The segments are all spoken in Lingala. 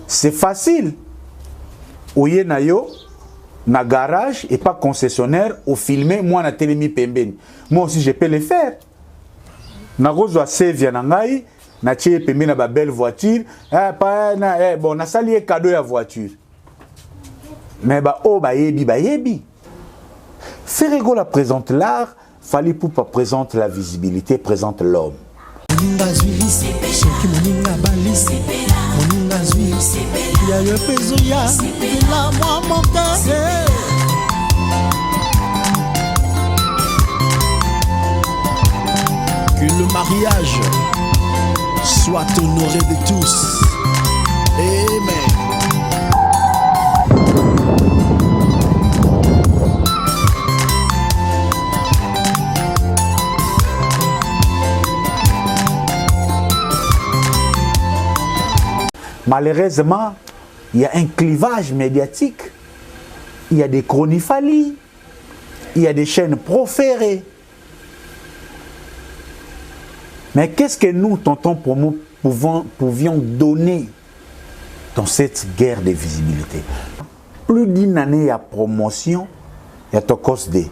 c'est facile. Oye na yo, na garage et pas concessionnaire, au filmer, moi na télémi pembeni. Moi aussi je peux le faire. Na gozo a sevia na ngai, na tie pembeni na ba belle voiture, bon na sali cadeau ya voiture. Mais ba oh ba yebi. Ferregola présente l'art, Fally Ipupa présente la visibilité, présente l'homme. Que le mariage soit honoré de tous. Amen. Malheureusement, il y a un clivage médiatique, il y a des chroniphallies, il y a des chaînes proférées. Mais qu'est-ce que nous, tonton Promo, pouvions donner dans cette guerre de visibilité? Plus d'une année à promotion, il y a Tokos D.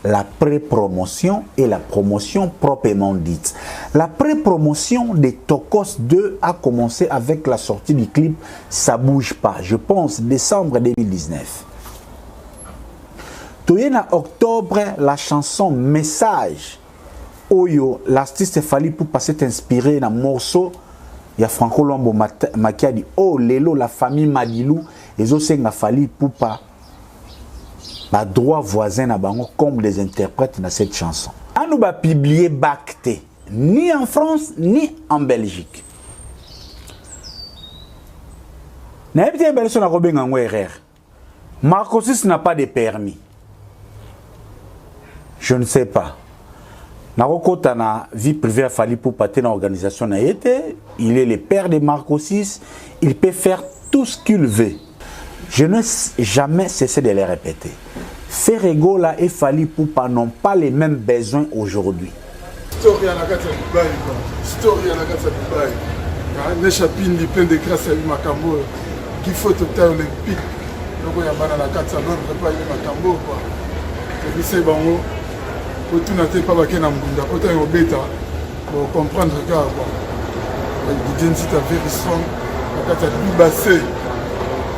La pré-promotion et la promotion proprement dite. La pré-promotion des Tokos 2 a commencé avec la sortie du clip Ça bouge pas, je pense décembre 2019. En octobre, la chanson Message, Oyo, l'artiste Fally Ipupa s'est inspiré d'un morceau. Il y a Franco Lombo Makiadi, Oh Lelo, la famille Madilou, et aussi Fally Ipupa. Ba droit voisin na bango comme des interprètes dans cette chanson. On nous va publier Bacté, ni en France ni en Belgique. Marcosis n'a pas de permis. Je ne sais pas. Narokota na vie privée à Fally Ipupa dans l'organisation na été, il est le père de Marcosis, il peut faire tout ce qu'il veut. Je n'ai jamais cessé de le répéter. Ferregola et Fally Ipupa n'ont pas les mêmes besoins aujourd'hui. Story à la carte de Dubaï, story à la carte de Dubaï. Les chapines plein de grâce à Makambo qui faut total olympique. Donc il y a la carte de Londres pas Makambo quoi. Et puis c'est bon. Pour tout n'attendre pas baquer dans Munda. Pour t'en bêta pour comprendre que l'identité est very strong. La carte de Dubaï.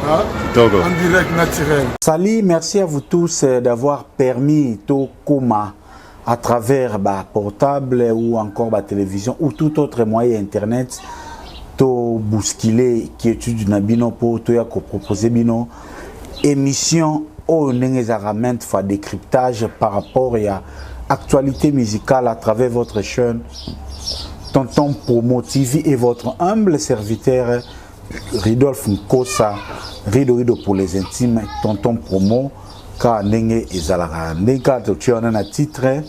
En direct naturel. Salut, merci à vous tous d'avoir permis Tokoma à travers portable ou encore télévision ou tout autre moyen internet to bousculer qui étudie nabino pour to ya ko proposer bino émission au nengezarament fa décryptage par rapport à actualité musicale à travers votre chaîne Tonton Promo TV et votre humble serviteur Ridolphe Nkosa, Rido pour les intimes, Tonton Promo, car Nenge Ezalara. Nega, tu as un titre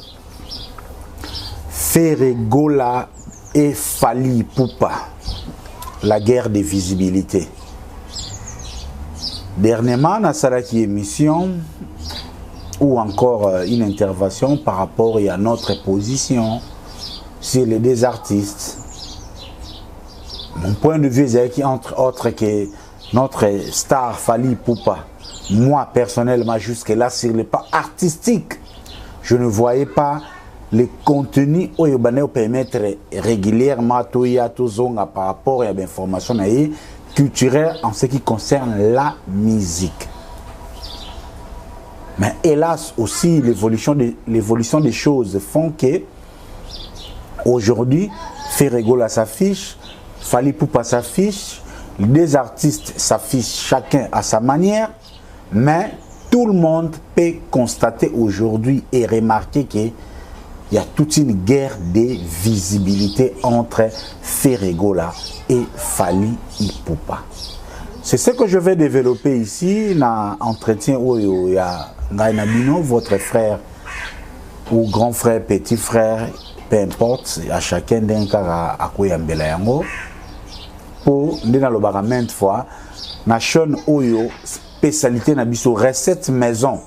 Ferregola et Fally Ipupa, la guerre des visibilités. Dernièrement, on a salaki émission ou encore une intervention par rapport à notre position sur les deux artistes. Mon point de vue est qu'entre autres que notre star Fally Ipupa, moi personnellement jusque-là sur le plan artistique, je ne voyais pas les contenus où il permettre régulièrement par rapport à l'information culturelle en ce qui concerne la musique. Mais hélas aussi l'évolution des choses font que aujourd'hui Ferregola s'affiche, Fally Ipupa s'affiche, les deux artistes s'affichent chacun à sa manière, mais tout le monde peut constater aujourd'hui et remarquer qu'il y a toute une guerre de visibilité entre Ferregola et Fally Ipupa. C'est ce que je vais développer ici dans l'entretien où il y a Ngainabino, votre frère ou grand frère, petit frère, peu importe, à chacun d'un cas à Koyambela Yango. Pour dans le barament fois na chaîne oyo spécialité na biso recette maison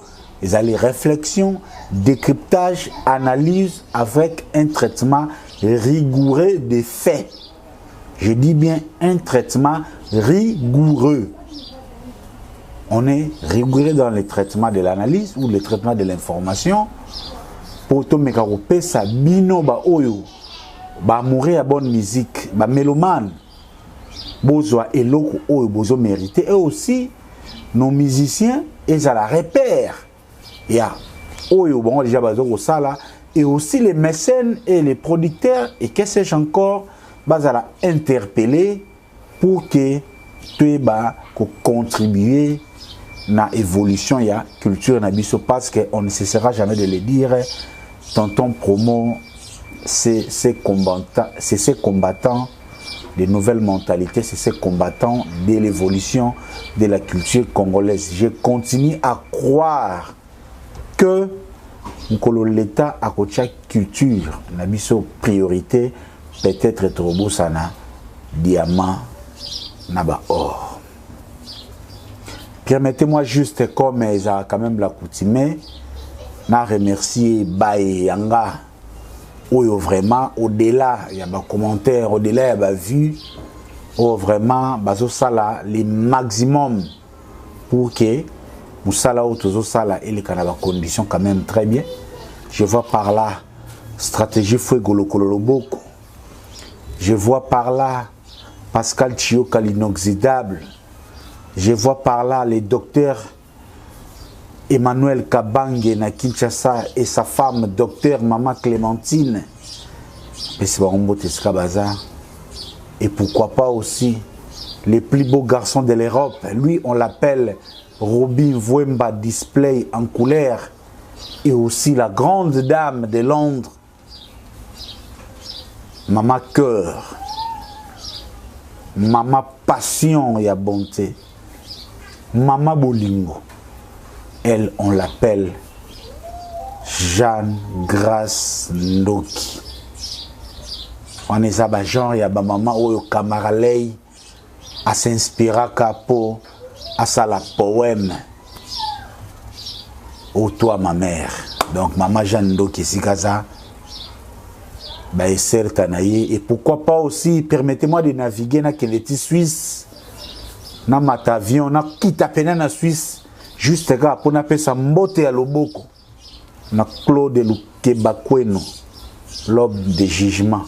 ils allaient réflexion décryptage analyse avec un traitement rigoureux des faits Je dis bien un traitement rigoureux. On est rigoureux dans le traitement de l'analyse ou le traitement de l'information. Pour tout mekarope sa bino ba oyo ba mourir à bonne musique, ba mélomane bozoa eloko oyo bozo mérité, et aussi nos musiciens ils à la repère. Il y a oyo bon déjà bazo ko sala, et aussi les mécènes et les producteurs et qu'est-ce que j'ai encore baza la interpeller pour que tu ba ko contribuer na évolution ya culture na biso, parce que on ne cessera jamais de le dire. Tonton Promo, c'est ces combattants des nouvelles mentalités, c'est ces combattants de l'évolution de la culture congolaise. Je continue à croire que l'État a côté culture, n'a biso priorité, peut-être trop beau sana, diamant, naba or. Permettez-moi juste, comme ils ont quand même l'accoutumé, na remercier Baye Yanga, où vraiment au-delà, il y a des commentaires, au-delà, il y a des vues, où vraiment, bazo sala les maximum pour que nous sala ou tous sala et les canaux conditions quand même très bien. Je vois par là stratégie Fuego Lokoloboko. Je vois par là Pascal Chioka l'inoxydable. Je vois par là les docteurs Emmanuel Kabange na Kinshasa et sa femme, docteur Maman Clémentine. Et pourquoi pas aussi les plus beaux garçons de l'Europe. Lui, on l'appelle Robin Wemba Display en couleur. Et aussi la grande dame de Londres, Maman Cœur, Maman Passion et bonté, Maman Bolingo. Elle, on l'appelle Jeanne Grace Ndoki. On est à genre, il y a ma maman ou camaralei à s'inspirer capo à ça la poème. Ou toi ma mère. Donc maman Jeanne Ndoki si kaza. Bah certainaye. Et pourquoi pas aussi, permettez-moi de naviguer dans Keleti Suisse. Dans Matavion, dans Kitapena na Suisse. Juste là, pour n'appeler ça mbote à loboko. Na Claude Lukebakweno, l'aube de jugement.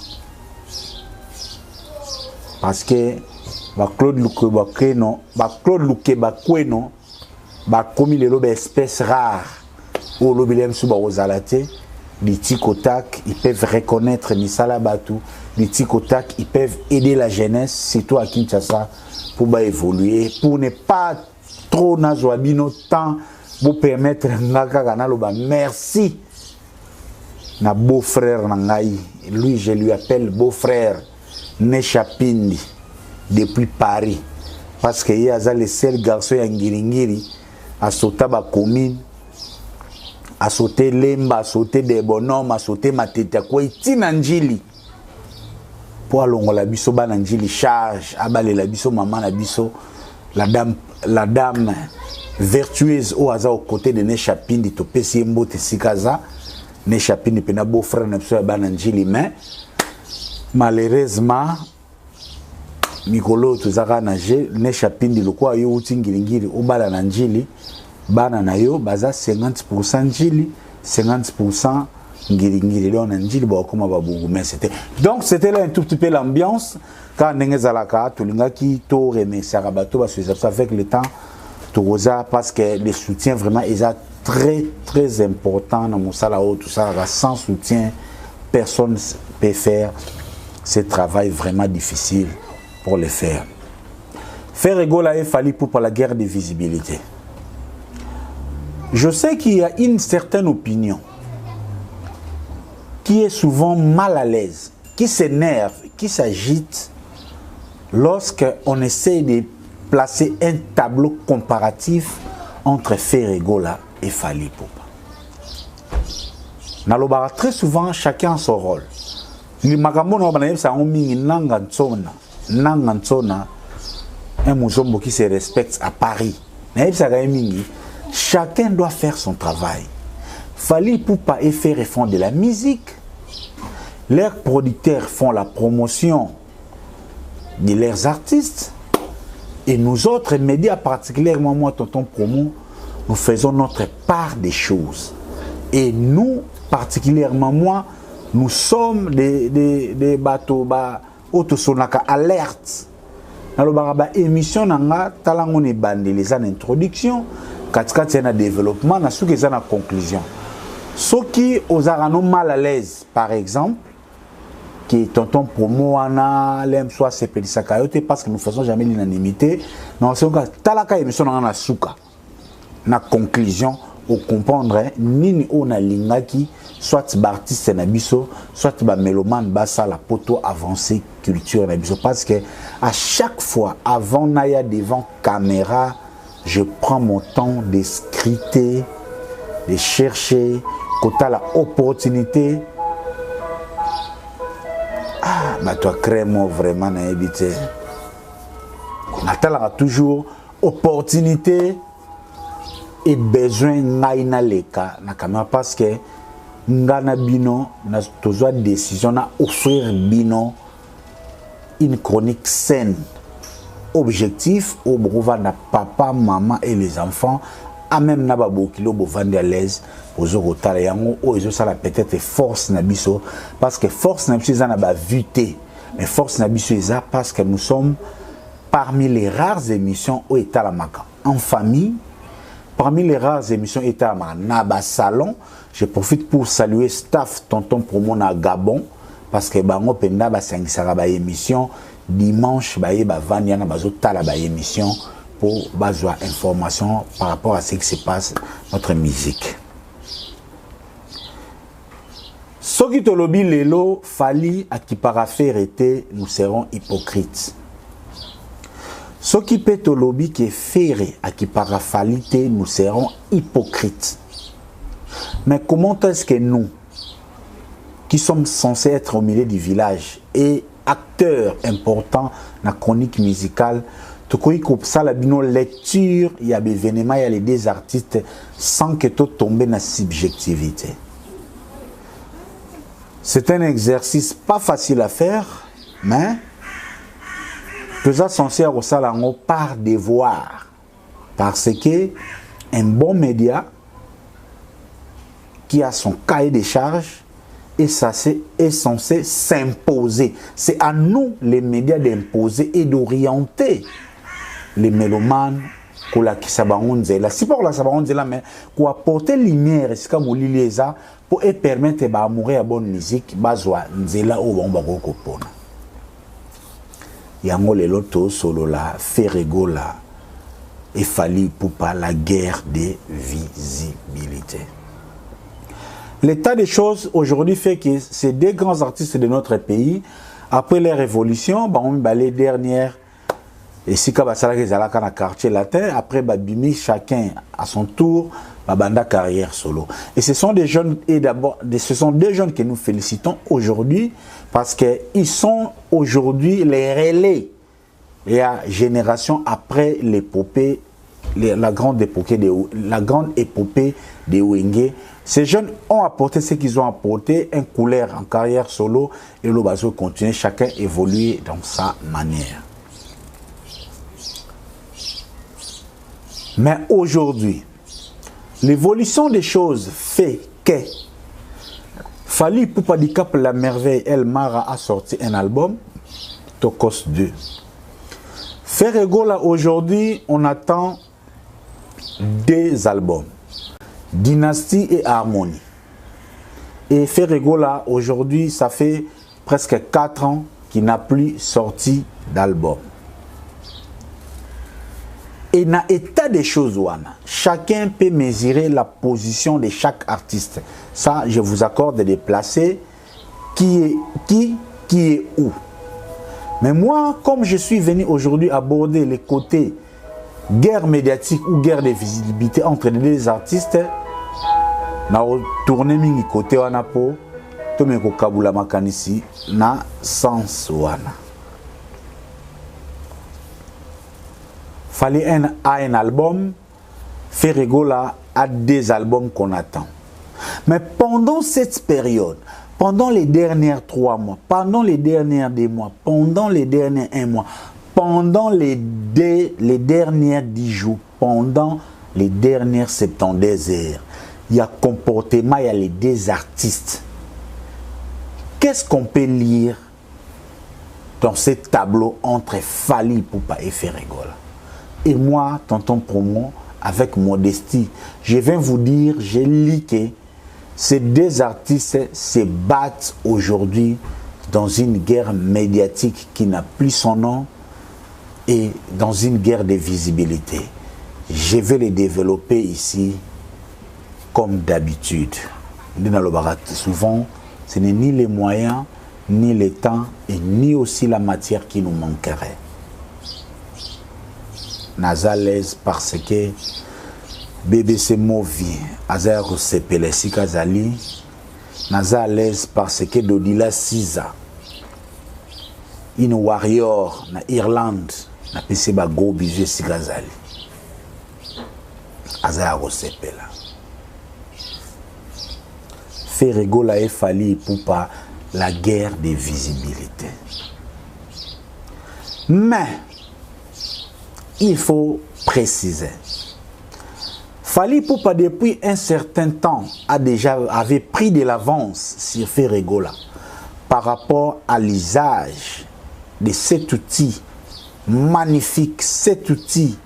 Parce que Claude Lukebakweno, comme il est l'aube espèce rare, ou l'obilem suba ozalate, les tikotak, ils peuvent reconnaître Misala Batu, les tikotak, ils peuvent aider la jeunesse, surtout à Kinshasa, pour évoluer, pour ne pas trop nazoabino temps pour permettre ngaka kanaloba merci na beau-frère nangai. Lui je lui appelle beau-frère Neshapindi depuis Paris, parce que il y a le seul garçon ya Ngiringiri à sauter ba commune, à sauter Lemba, à sauter des bonhommes, à sauter Mateta quoi itina njili pour alongola biso ba njili charge abale la biso maman la biso la dame vertueuse au hasard aux côtés de Neshapindi to pesi mbote sikaza Neshapindi pena beau frère nepso ya bananjili, mais malheureusement mikolo tozaka naje Neshapindi lokwa yo utingilingiri obala na njili bana na yo baza 50% njili 50% ngilingiri leo na njili ba koma babugu. Mais c'était donc c'était là un tout petit peu l'ambiance quand Nengezalaka Tolingaki to remercier Rabato parce que ça avec le temps Togoza, parce que le soutien vraiment est très très important dans mon salao tout ça. Sans soutien personne peut faire ce travail vraiment difficile pour le faire. Faire Egola est fallu pour la guerre de visibilité. Je sais qu'il y a une certaine opinion qui est souvent mal à l'aise, qui s'énerve, qui s'agite lorsqu'on essaie de placer un tableau comparatif entre Ferregola et Fally Ipupa. Nalobara très souvent chacun a son rôle. Ni makambo na bana yebsa ngomingi nanga ntsona un muzombo qui se respecte à Paris. Na yebsa ga mingi, chacun doit faire son travail. Fally Ipupa et Ferre font de la musique. Leurs producteurs font la promotion de leurs artistes. Et nous autres médias, particulièrement moi, Tonton Promo, nous faisons notre part des choses. Et nous, particulièrement moi, nous sommes des bateaux, autosonaka alerte. Alors, émission nanga, talangone bande les en introduction, katikati na développement, na souki na conclusion. Ceux qui ont mal à l'aise, par exemple, qui Tonton Promo wana l'aime soit c'est Pelisa Kayote parce que nous faisons jamais l'unanimité. Non, c'est que talaka émission na souka. Na conclusion, au comprendre nini on a lingaki soit artiste na biso, soit ba mélomane basa la poto avancée culture na biso parce que à chaque fois avant naya devant caméra, je prends mon temps de scripter, de chercher quand tu as la opportunité. Ah, bah toi crée-moi vraiment na habité. Natala a toujours opportunité et besoin naina leka na caméra parce que ngana bino na tozo décision na offrir bino une chronique saine. Objectif au brouva na papa, maman et les enfants a même na babo kilo bo vendre à l'aise aux rotala yango o ezo sala peut-être force na biso parce que force na biso na ba vuité mais force na biso eza parce que nous sommes parmi les rares émissions au état la maka en famille. Parmi les rares émissions état na ba salon, je profite pour saluer staff Tonton Promo na Gabon parce que bango penda ba sangisaka ba émission dimanche ba vania na bazo tala ba émission pour bazoa information par rapport à ce qui se passe notre musique. Soki tolobi lelo fali a qui paraferete nous serons hypocrites. Soki petolobi qui est ferré à qui parafalité nous serons hypocrites. Mais comment est-ce que nous, qui sommes censés être au milieu du village et acteurs importants dans la chronique musicale, tout comme ça la bino lecture, il y a des événements, il y a des artistes sans que tout tombe dans la subjectivité. C'est un exercice pas facile à faire, mais nous sommes censés faire par devoir. Parce que un bon média qui a son cahier de charges est censé s'imposer. C'est à nous, les médias, d'imposer et d'orienter les mélomanes pour la Kisabaronzela. Si pour la Sabaronzela, mais pour apporter lumière, pour permettre de mourir à bonne musique, bazwa nzela ou bomba kopona. Yango le loto solo la ferrego la et fali pour pas la guerre des visibilités. L'état des choses aujourd'hui fait que ces deux grands artistes de notre pays, après les révolutions, les dernières, et si Kabasala qui est dans le quartier latin, après Babimi, chacun à son tour, banda carrière solo. Et ce sont des jeunes, et d'abord, ce sont des jeunes que nous félicitons aujourd'hui parce qu'ils sont aujourd'hui les relais et la génération après l'épopée, la grande épopée des Wenge. Ces jeunes ont apporté ce qu'ils ont apporté, un couleur en carrière solo et le bateau continue, chacun évoluer dans sa manière. Mais aujourd'hui, l'évolution des choses fait que Fali Poupadikap La Merveille El Mara a sorti un album, Tokos 2. Ferregola aujourd'hui, on attend 2 albums, Dynastie et Harmonie. Et Ferregola aujourd'hui, ça fait presque 4 ans qu'il n'a plus sorti d'album. Et dans l'état des choses, chacun peut mesurer la position de chaque artiste. Ça, je vous accorde de déplacer qui est où. Mais moi, comme je suis venu aujourd'hui aborder les côtés guerre médiatique ou guerre de visibilité entre les deux artistes, na tourner mingi côté wana po, to me ko kabula makanisi na sens wana. Fallait un album, Ferregola a 2 albums qu'on attend. Mais pendant cette période, pendant les dernières 3 mois, pendant les derniers 2 mois, pendant les derniers 1 mois, pendant les dernières 10 jours, pendant les dernières 72 heures, il y a comportement, il y a les 2 artistes. Qu'est-ce qu'on peut lire dans ce tableau entre Fally Ipupa et Ferregola? Et moi, tonton Promo, avec modestie, je viens vous dire, j'ai lu que ces 2 artistes se battent aujourd'hui dans une guerre médiatique qui n'a plus son nom et dans une guerre de visibilité. Je vais les développer ici comme d'habitude. Souvent, ce n'est ni les moyens, ni le temps et ni aussi la matière qui nous manquerait. Naza l'aise parce que BBC Movie, Aza Rosepele Sikazali, Naza l'aise parce que Dodila Siza, une warrior na Irlande, na PC ba go bisou Sikazali. Aza Rosepela. Ferregola et Fally Ipupa, la guerre des visibilités. Mais il faut préciser. Fally Ipupa depuis un certain temps avait pris de l'avance sur Ferregola par rapport à l'usage de cet outil magnifique, cet outil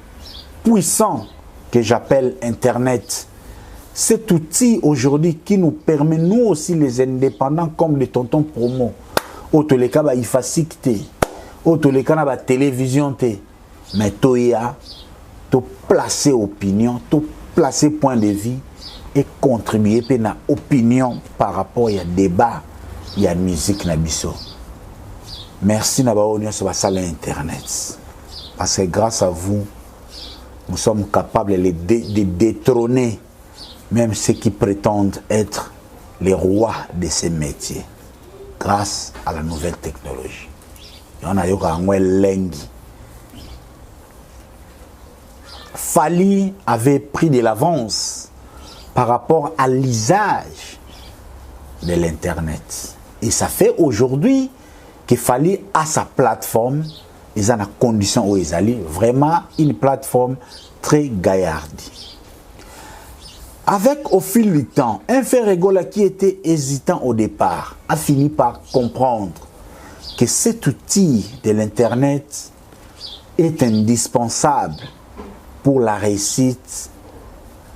puissant que j'appelle Internet. Cet outil aujourd'hui qui nous permet, nous aussi les indépendants comme les tontons promo, autoleka ba ifasik te, autoleka na ba télévision te, mais toya, to placer opinion, to placer point de vue et contribuer à na opinion par rapport à débat, il y a musique na biso. Merci na ba onyo sur la salle Internet. Parce que grâce à vous, nous sommes capables de détrôner même ceux qui prétendent être les rois de ces métiers, grâce à la nouvelle technologie. Et on a eu un lengi. Fally avait pris de l'avance par rapport à l'usage de l'Internet. Et ça fait aujourd'hui que Fally a sa plateforme, ils ont la condition où ils allaient, vraiment une plateforme très gaillardie. Avec au fil du temps, un Ferregola qui était hésitant au départ a fini par comprendre que cet outil de l'Internet est indispensable pour la réussite.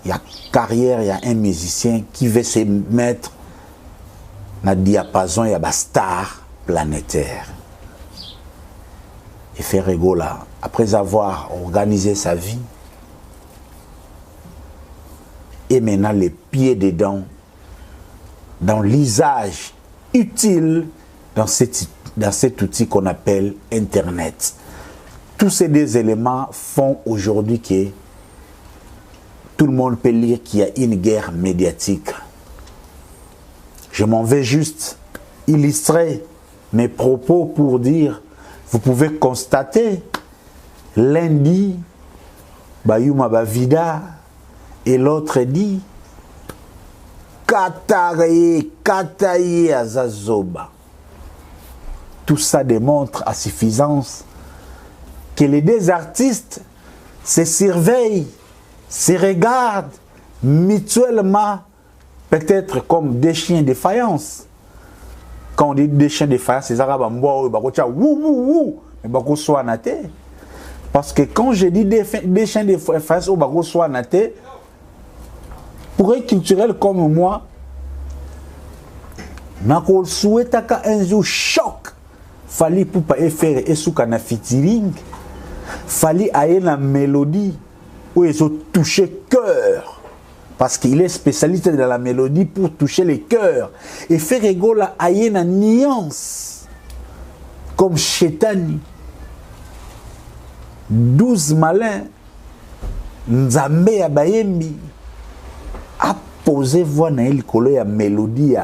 Il y a carrière, il y a un musicien qui veut se mettre dans le diapason, il y a des stars planétaires. Et Ferregola, après avoir organisé sa vie, et maintenant les pieds dedans, dans l'usage utile dans cet outil qu'on appelle Internet. Tous ces 2 éléments font aujourd'hui que tout le monde peut lire qu'il y a une guerre médiatique. Je m'en vais juste illustrer mes propos pour dire, vous pouvez constater, lundi, Bayuma Bavida, et l'autre dit Kataye Azazoba. Tout ça démontre à suffisance que les 2 artistes se surveillent, se regardent mutuellement, peut-être comme 2 chiens de faïence. Quand on dit 2 chiens de faïence, c'est Arabes, mais parce que quand je dis 2 chiens de faïence, pour un culturel comme moi, je souhaite un jour choc. Fally Ipupa et faire et soukana featuring. Fally a une mélodie où ils ont touché cœur. Parce qu'il est spécialiste dans la mélodie pour toucher les cœurs. Et Ferregola a une nuance. Comme Chetani. 12 malins. Nzambe ya Bayembi. A posé voix na il kolo ya mélodie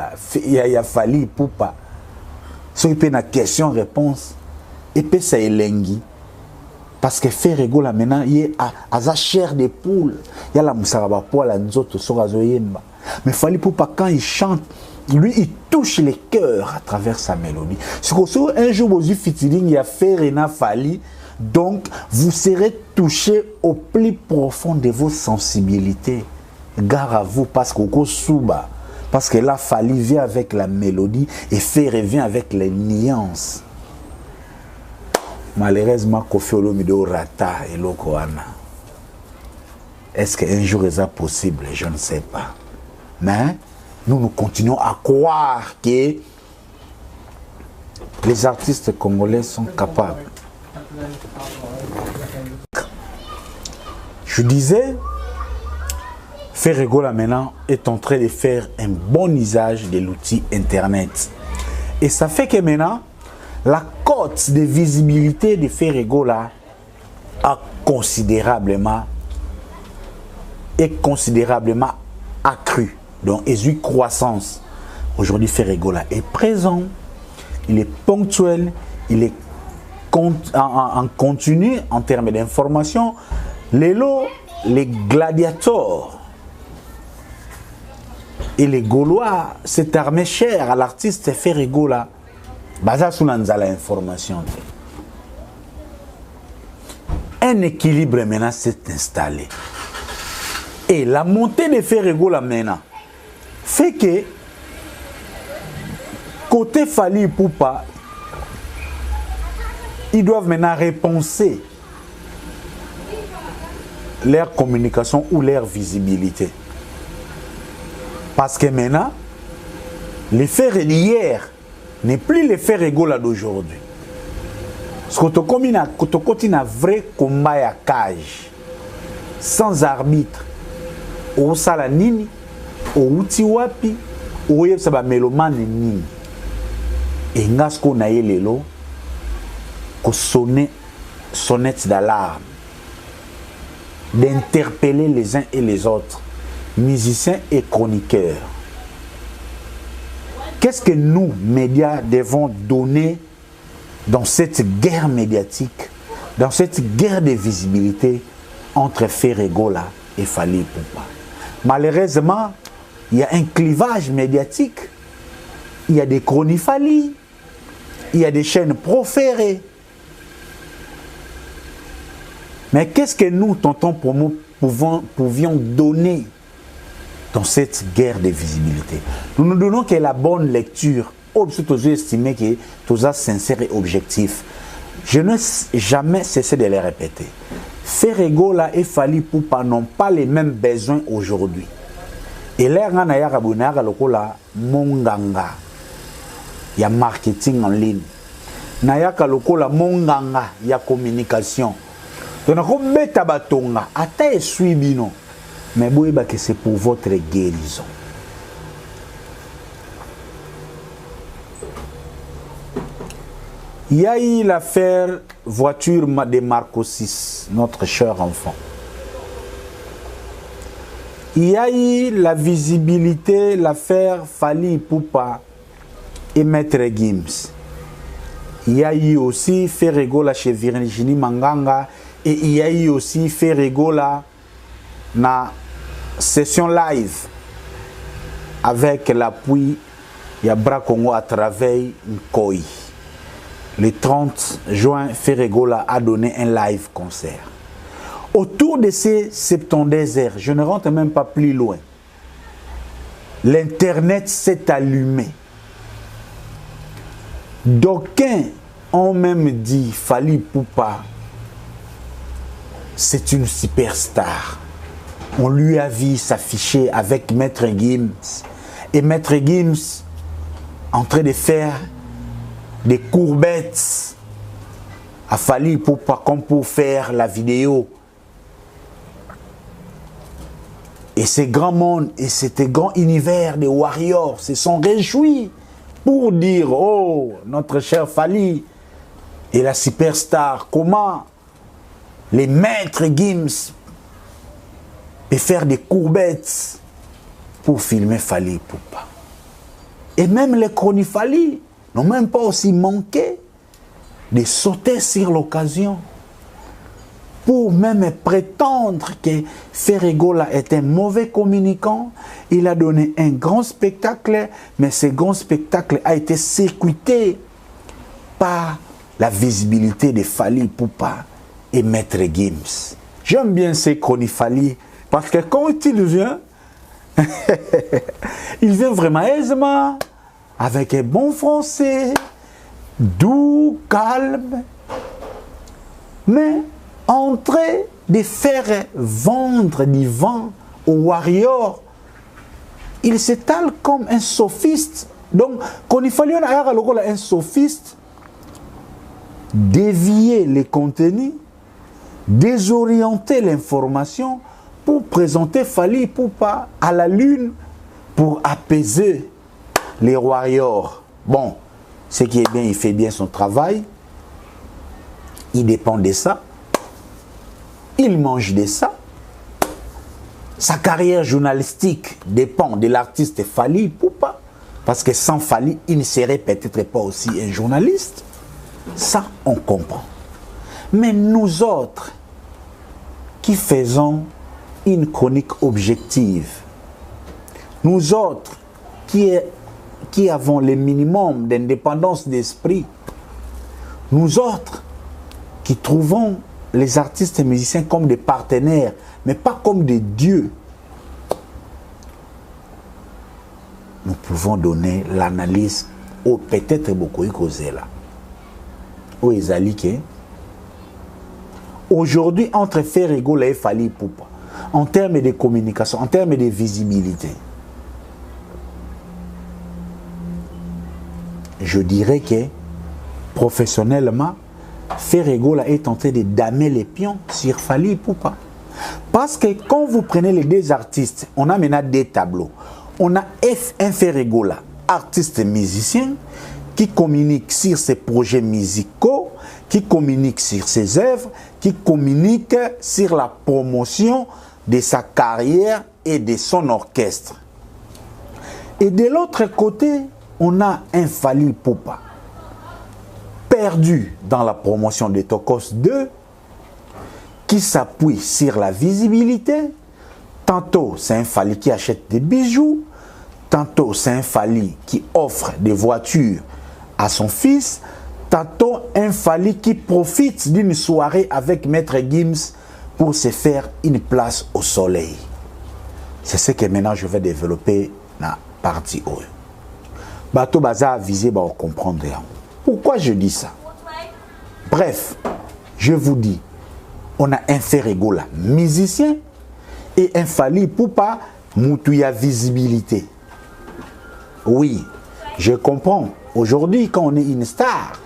ya Fally Ipupa. So il peut na question réponse et peut ça elengi parce que Ferregola maintenant il a sa chair de poule, il y a la musaraba poil la nzoto so razoyemba. Mais Fally Ipupa quand il chante lui, il touche les cœurs à travers sa mélodie. C'est comme ça, un jour, vous avez featuring, il y a Ferena Fali. Donc, vous serez touché au plus profond de vos sensibilités. Gare à vous, parce qu'au Souba, parce que là, Fali vient avec la mélodie et Ferre vient avec les nuances. Malheureusement, Kofi Olomide rata et Lokoana. Est-ce qu'un jour, c'est possible? Je ne sais pas. Mais nous continuons à croire que les artistes congolais sont capables. Je disais, Ferregola maintenant est en train de faire un bon usage de l'outil Internet. Et ça fait que maintenant, la cote de visibilité de Ferregola a considérablement accru. Donc, il y a eu croissance. Aujourd'hui, Ferregola est présent, il est ponctuel, il est en continu en termes d'information. Les gladiateurs et les Gaulois s'est armé cher à l'artiste Ferregola. Basé sur l'information. Un équilibre maintenant s'est installé. Et la montée de Ferregola maintenant fait que côté Fali Ipupa, ils doivent maintenant repenser leur communication ou leur visibilité. Parce que maintenant, les faits d'hier n'est plus les faits Ferregola d'aujourd'hui. Parce que tu continues un vrai combat à cage, sans arbitre. Au Salanini, au Utiwapi, au Yepsaba Mélomane Nini. Et Ngasko Naye Lelo, ko sonner sonnette d'alarme, d'interpeller les uns et les autres, musiciens et chroniqueurs. Qu'est-ce que nous, médias, devons donner dans cette guerre médiatique, dans cette guerre de visibilité entre Ferregola et Fali Ipupa? Malheureusement, il y a un clivage médiatique, il y a des chronifalies, il y a des chaînes proférées. Mais qu'est-ce que nous, tontons, pouvions donner dans cette guerre de visibilité? Nous nous donnons que la bonne lecture, surtout estimé que tout ça sincère et objectif. Je n'ai jamais cessé de le répéter. Ferregola et Fali Ipupa n'ont pas les mêmes besoins aujourd'hui. Et l'air na ya kabunaka lokola monganga ya marketing en ligne. Na ya lokola monganga ya communication. Donc on beta batonga ata esui bino. Mais boyeba que c'est pour votre guérison. Il y a eu l'affaire voiture de Marco 6, notre cher enfant. Il y a eu la visibilité, l'affaire Fali Ipupa et Maître Gims. Il y a eu aussi Ferregola chez Virginie Manganga et il y a eu aussi Ferregola na session live avec l'appui de Bra Congo à travers Nkoi. Le 30 juin, Ferregola a donné un live concert. Autour de ces 72 heures, je ne rentre même pas plus loin, l'Internet s'est allumé. D'aucuns ont même dit Fali Ipupa, c'est une superstar. On lui a vu s'afficher avec Maître Gims. Et Maître Gims en train de faire des courbettes à Fali Ipupa comme pour faire la vidéo. Et ces grands mondes et cet grand univers des warriors se sont réjouis pour dire, oh, notre cher Fali est la superstar. Comment les maîtres Gims peuvent faire des courbettes pour filmer Fali Ipupa. Et même les chronifalies n'ont même pas aussi manqué de sauter sur l'occasion pour même prétendre que Ferregola est un mauvais communicant. Il a donné un grand spectacle, mais ce grand spectacle a été circuité par la visibilité de Fally Ipupa et Maître Gims. J'aime bien ces chroniques Fally, parce que quand il vient, il vient vraiment aisément, avec un bon français, doux, calme, mais en train de faire vendre du vent aux warriors. Il s'étale comme un sophiste. Donc, quand il fallait un sophiste, dévier les contenus, désorienter l'information pour présenter Fally Ipupa à la lune pour apaiser les warriors. Bon, ce qui est bien, il fait bien son travail. Il dépend de ça. Il mange de ça. Sa carrière journalistique dépend de l'artiste Fally Ipupa. Parce que sans Fally, il ne serait peut-être pas aussi un journaliste. Ça, on comprend. Mais nous autres, qui faisons une chronique objective, nous autres, qui avons le minimum d'indépendance d'esprit, nous autres, qui trouvons les artistes et musiciens comme des partenaires, mais pas comme des dieux, nous pouvons donner l'analyse au peut-être beaucoup causé là. Où est Zalike? Aujourd'hui, entre Ferregola et Fally Ipupa, en termes de communication, en termes de visibilité, je dirais que professionnellement, Ferregola est tenté de damer les pions sur Fally Ipupa. Parce que quand vous prenez les deux artistes, on a maintenant deux tableaux. On a un Ferregola, artiste musicien, qui communique sur ses projets musicaux, qui communique sur ses œuvres, qui communique sur la promotion de sa carrière et de son orchestre. Et de l'autre côté, on a un Fally Ipupa, perdu dans la promotion de Tokos 2, qui s'appuie sur la visibilité. Tantôt, c'est un Fally qui achète des bijoux. Tantôt, c'est un Fally qui offre des voitures à son fils. Tantôt, un Fally qui profite d'une soirée avec Maître Gims pour se faire une place au soleil. C'est ce que maintenant je vais développer dans la partie O. Bateau Baza visé, on comprendre. Pourquoi je dis ça? Bref, je vous dis, on a un Ferregola musicien et un Fally Ipupa moutouya visibilité. Oui, je comprends. Aujourd'hui, quand on est une star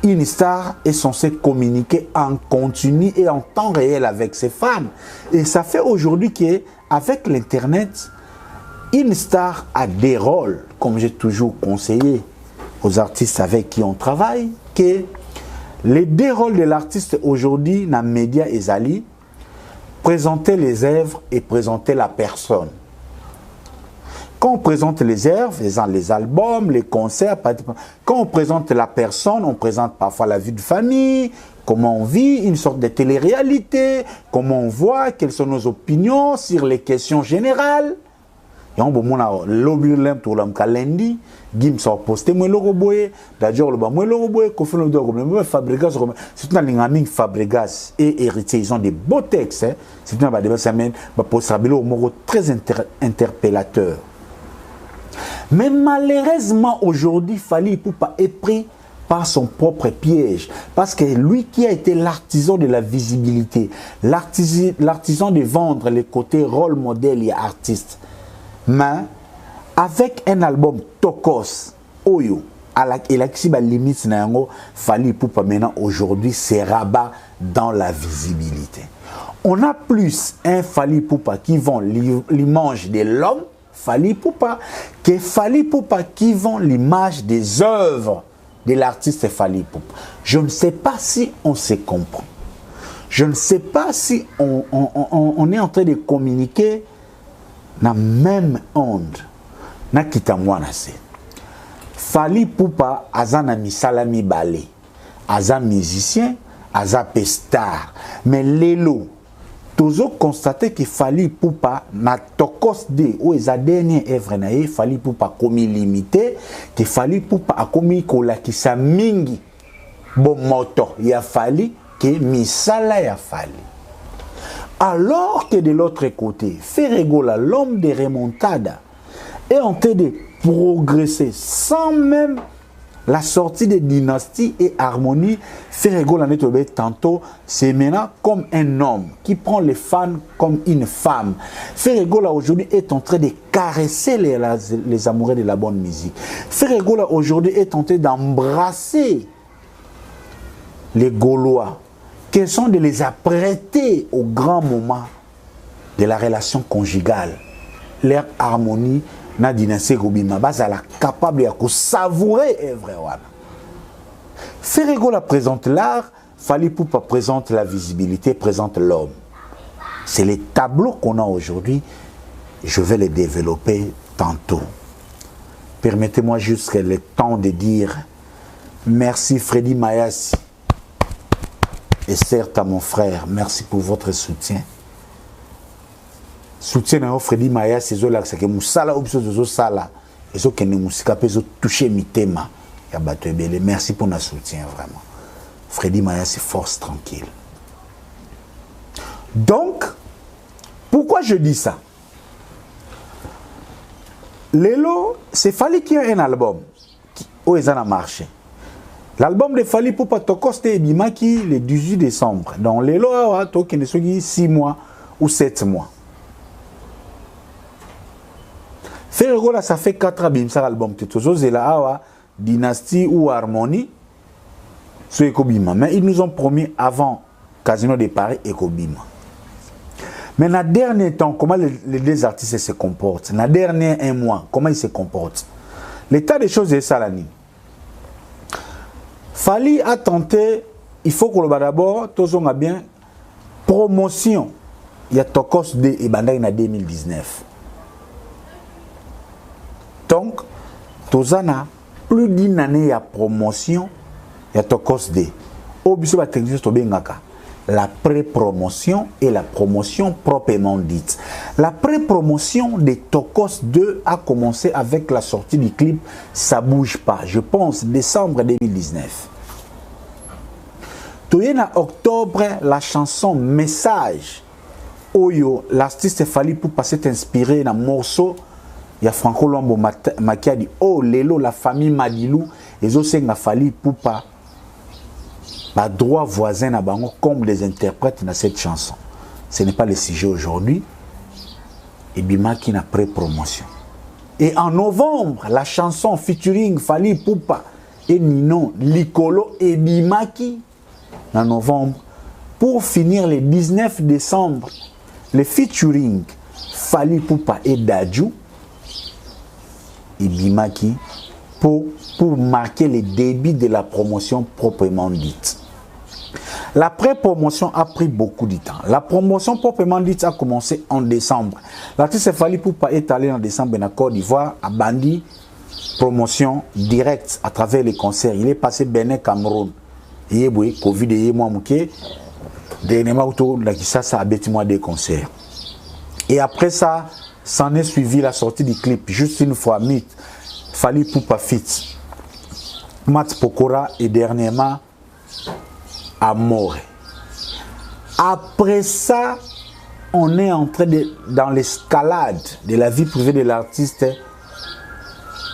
est censée communiquer en continu et en temps réel avec ses fans. Et ça fait aujourd'hui qu'avec l'Internet, une star a des rôles, comme j'ai toujours conseillé aux artistes avec qui on travaille, que les deux rôles de l'artiste aujourd'hui dans les médias et Zali, présenter les œuvres et présenter la personne. Quand on présente les œuvres, les albums, les concerts, quand on présente la personne, on présente parfois la vie de famille, comment on vit, une sorte de télé-réalité, comment on voit, quelles sont nos opinions sur les questions générales. Et on a l'obulem pour l'homme lundi, Gims a posté moi le roboé, d'ailleurs le moi le roboé, qu'on fait le doigt Fabregas, c'est une ligne Fabregas et héritier, ils ont des beaux textes, c'est une belle semaine, possible au mot très interpellateur. Mais malheureusement aujourd'hui, Fally Ipupa est pris par son propre piège, parce que lui qui a été l'artisan de la visibilité, l'artisan de vendre les côtés rôle modèle et artiste. Mais avec un album Tokos, Oyo, et la limite, Fally Ipupa maintenant aujourd'hui se rabat dans la visibilité. On a plus un Fally Ipupa qui vend l'image de l'homme, Fally Ipupa, que Fally Ipupa qui vend l'image des œuvres de l'artiste Fally Ipupa. Je ne sais pas si on se comprend. Je ne sais pas si on est en train de communiquer na même onde na kitamwana se. Fally Ipupa azana misala mibale, aza musicien, Azap star. Mais Lelo, toujours constaté qu'il fallait pour pas na tokos de ou eza dernier œuvre na ye fallait pour pas comme limité, qu'il fallait pour pas comme kola ki sa mingi bon moto, il a fallu que misala ya fallu. Alors que de l'autre côté, Ferregola, l'homme de remontada, est en train de progresser sans même la sortie des dynasties et harmonie. Ferregola n'est tantôt, c'est maintenant comme un homme qui prend les fans comme une femme. Ferregola aujourd'hui est en train de caresser les amoureux de la bonne musique. Ferregola aujourd'hui est en train d'embrasser les Gaulois, qui sont de les apprêter au grand moment de la relation conjugale. Leur harmonie, na dynastie Gobima, bazala capable de savourer œuvre. Ferregola présente l'art, Fally Ipupa présente la visibilité, présente l'homme. C'est les tableaux qu'on a aujourd'hui. Je vais les développer tantôt. Permettez-moi juste le temps de dire merci Freddy Mayassi. Et certes à mon frère, merci pour votre soutien. Soutien à Freddy Maya, c'est là que Moussala ou Sala, et ce que nous musika peut toucher mi thème. Merci pour notre soutien vraiment. Freddy Maya, c'est force tranquille. Donc, pourquoi je dis ça? Lelo, c'est Fally qui a un album où ils en ont marché. L'album de Fally Ipupa Tokoste Ebimaki le 18 décembre. Donc, Lelo a 6 mois ou 7 mois. Ferregola, ça fait 4 ans que ça album. C'est la Dynastie ou Harmonie. C'est Ekobima. Mais ils nous ont promis avant Casino de Paris Ekobima. Mais dans le dernier temps, comment les deux artistes se comportent? Dans le dernier 1 mois, comment ils se comportent? L'état des choses est ça l'année. Fally a tenté, il faut que le d'abord, tous on a bien promotion. Il y a Tokos de et Bandai en 2019. Donc, tous on a plus d'une année de promotion. Il y a Tokos de. Au biso ba technicien to bengaka. La pré-promotion et la promotion proprement dite. La pré-promotion de Tokos 2 a commencé avec la sortie du clip Ça bouge pas, je pense décembre 2019. En octobre, la chanson Message, Oyo, l'artiste Fally Ipupa s'est inspiré d'un morceau. Il y a Franco Lombo Makia dit Oh Lelo, la famille Madilou, et aussi il a Fally Ipupa. Pas droit voisin à Bango comme des interprètes dans cette chanson. Ce n'est pas le sujet aujourd'hui. Et Bimaki n'a pré-promotion. Et en novembre, la chanson featuring Fally Ipupa et Nino Likolo et Bimaki en novembre. Pour finir le 19 décembre, le featuring Fally Ipupa et Dadju et Bimaki pour marquer le début de la promotion proprement dite. La pré-promotion a pris beaucoup de temps. La promotion proprement dite a commencé en décembre. L'artiste Fally Ipupa est allé en décembre en Côte d'Ivoire à Bandi. Promotion directe à travers les concerts. Il est passé Bénin, Cameroun. Il y a Covid et moi mouké. Dernièrement, ça a bêté moi des concerts. Et après ça, s'en est suivi la sortie du clip. Juste une fois, Mythe, Fally Ipupa Fit, Mat Pokora et dernièrement Amore. Après ça, on est entré dans l'escalade de la vie privée de l'artiste.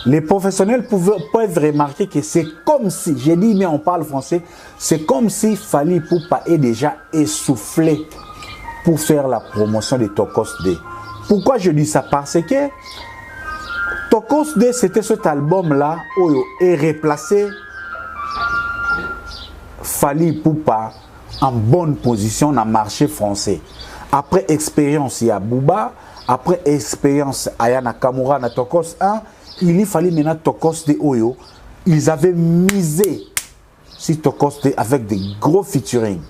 Les professionnels peuvent remarquer que c'est comme si, j'ai dit mais on parle français, c'est comme si Fally Ipupa est déjà essoufflé pour faire la promotion de Tokos 2. Pourquoi je dis ça? Parce que Tokos 2, c'était cet album-là où est replacé Fally Ipupa en bonne position dans le marché français. Après expérience, il y a Booba. Après expérience, Ayana Kamura na Tokos 1. Il fallait maintenant Tokos 2 Oyo. Ils avaient misé sur Tokos 2 avec des gros featuring.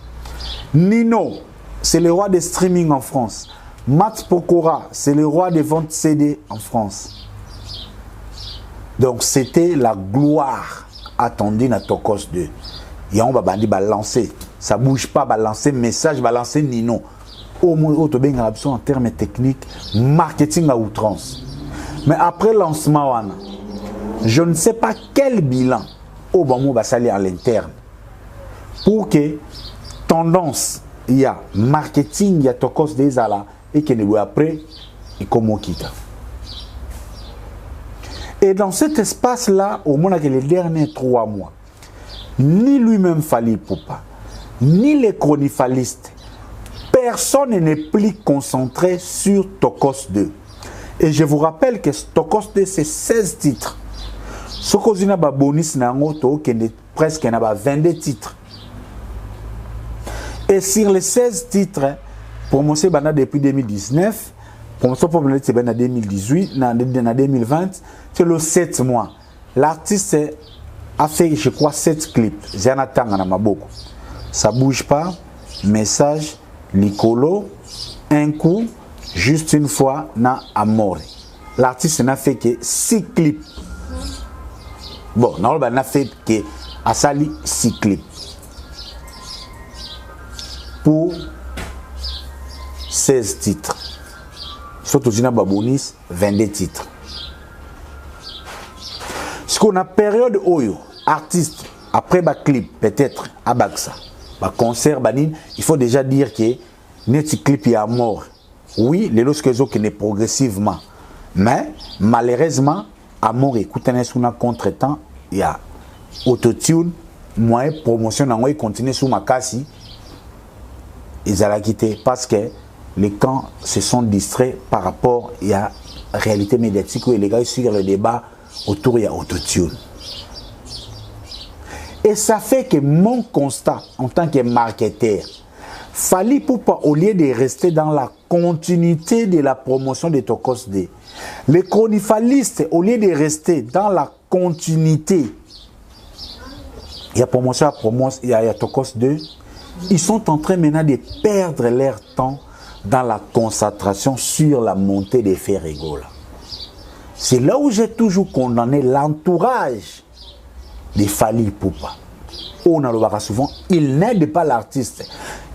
Nino, c'est le roi des streaming en France. Mat Pokora, c'est le roi des ventes CD en France. Donc c'était la gloire attendue dans Tokos 2. Et on va balancer. Ça bouge pas, balancer message, balancer Nino. Au moins, en termes techniques, marketing à outrance. Mais après lancement, je ne sais pas quel bilan au moment va salir à l'interne pour que tendance, il y a marketing, il y a tokos des ala et que nous après, et comment quitte. Et dans cet espace-là, au moins que les derniers 3 mois, ni lui-même Fally Ipupa, ni les chronifalistes, personne n'est plus concentré sur Tokos 2. Et je vous rappelle que Tokos 2, c'est 16 titres. Ce qu'on a bonus, c'est presque 22 titres. Et sur les 16 titres, promotion depuis 2019, promotion pour 2018, en 2020, c'est le 7 mois. L'artiste a fait, je crois, 7 clips. Jonathan Anamaboko. Ça bouge pas. Message, Licolo, un coup, juste une fois, na Amore. L'artiste n'a fait que 6 clips. Bon, non, il n'a fait que Asali 6 clips. Pour 16 titres. Surtout, il y a bonus, 22 titres. Ce qu'on a période Oyo, artiste, après le clip, peut-être, à Baksa, concert, il faut déjà dire que notre clip est à mort. Oui, les lorsque qui est progressivement. Mais, malheureusement, à mort, écoutez, on a contre-temps, il y a autotune, moi, promotion, on continue sur ma casse. Ils allaient quitter parce que les camps se sont distraits par rapport à la réalité médiatique où les gars sur le débat autour de l'autotune. Et ça fait que mon constat en tant que marketeur, Fally Ipupa, au lieu de rester dans la continuité de la promotion de Tokos 2, les chronifalistes, au lieu de rester dans la continuité, il y a promotion à promotion, il y a Tokos 2, ils sont en train maintenant de perdre leur temps dans la concentration sur la montée des faits rigoles. C'est là où j'ai toujours condamné l'entourage de Fally Ipupa. On a le souvent, il n'aide pas l'artiste.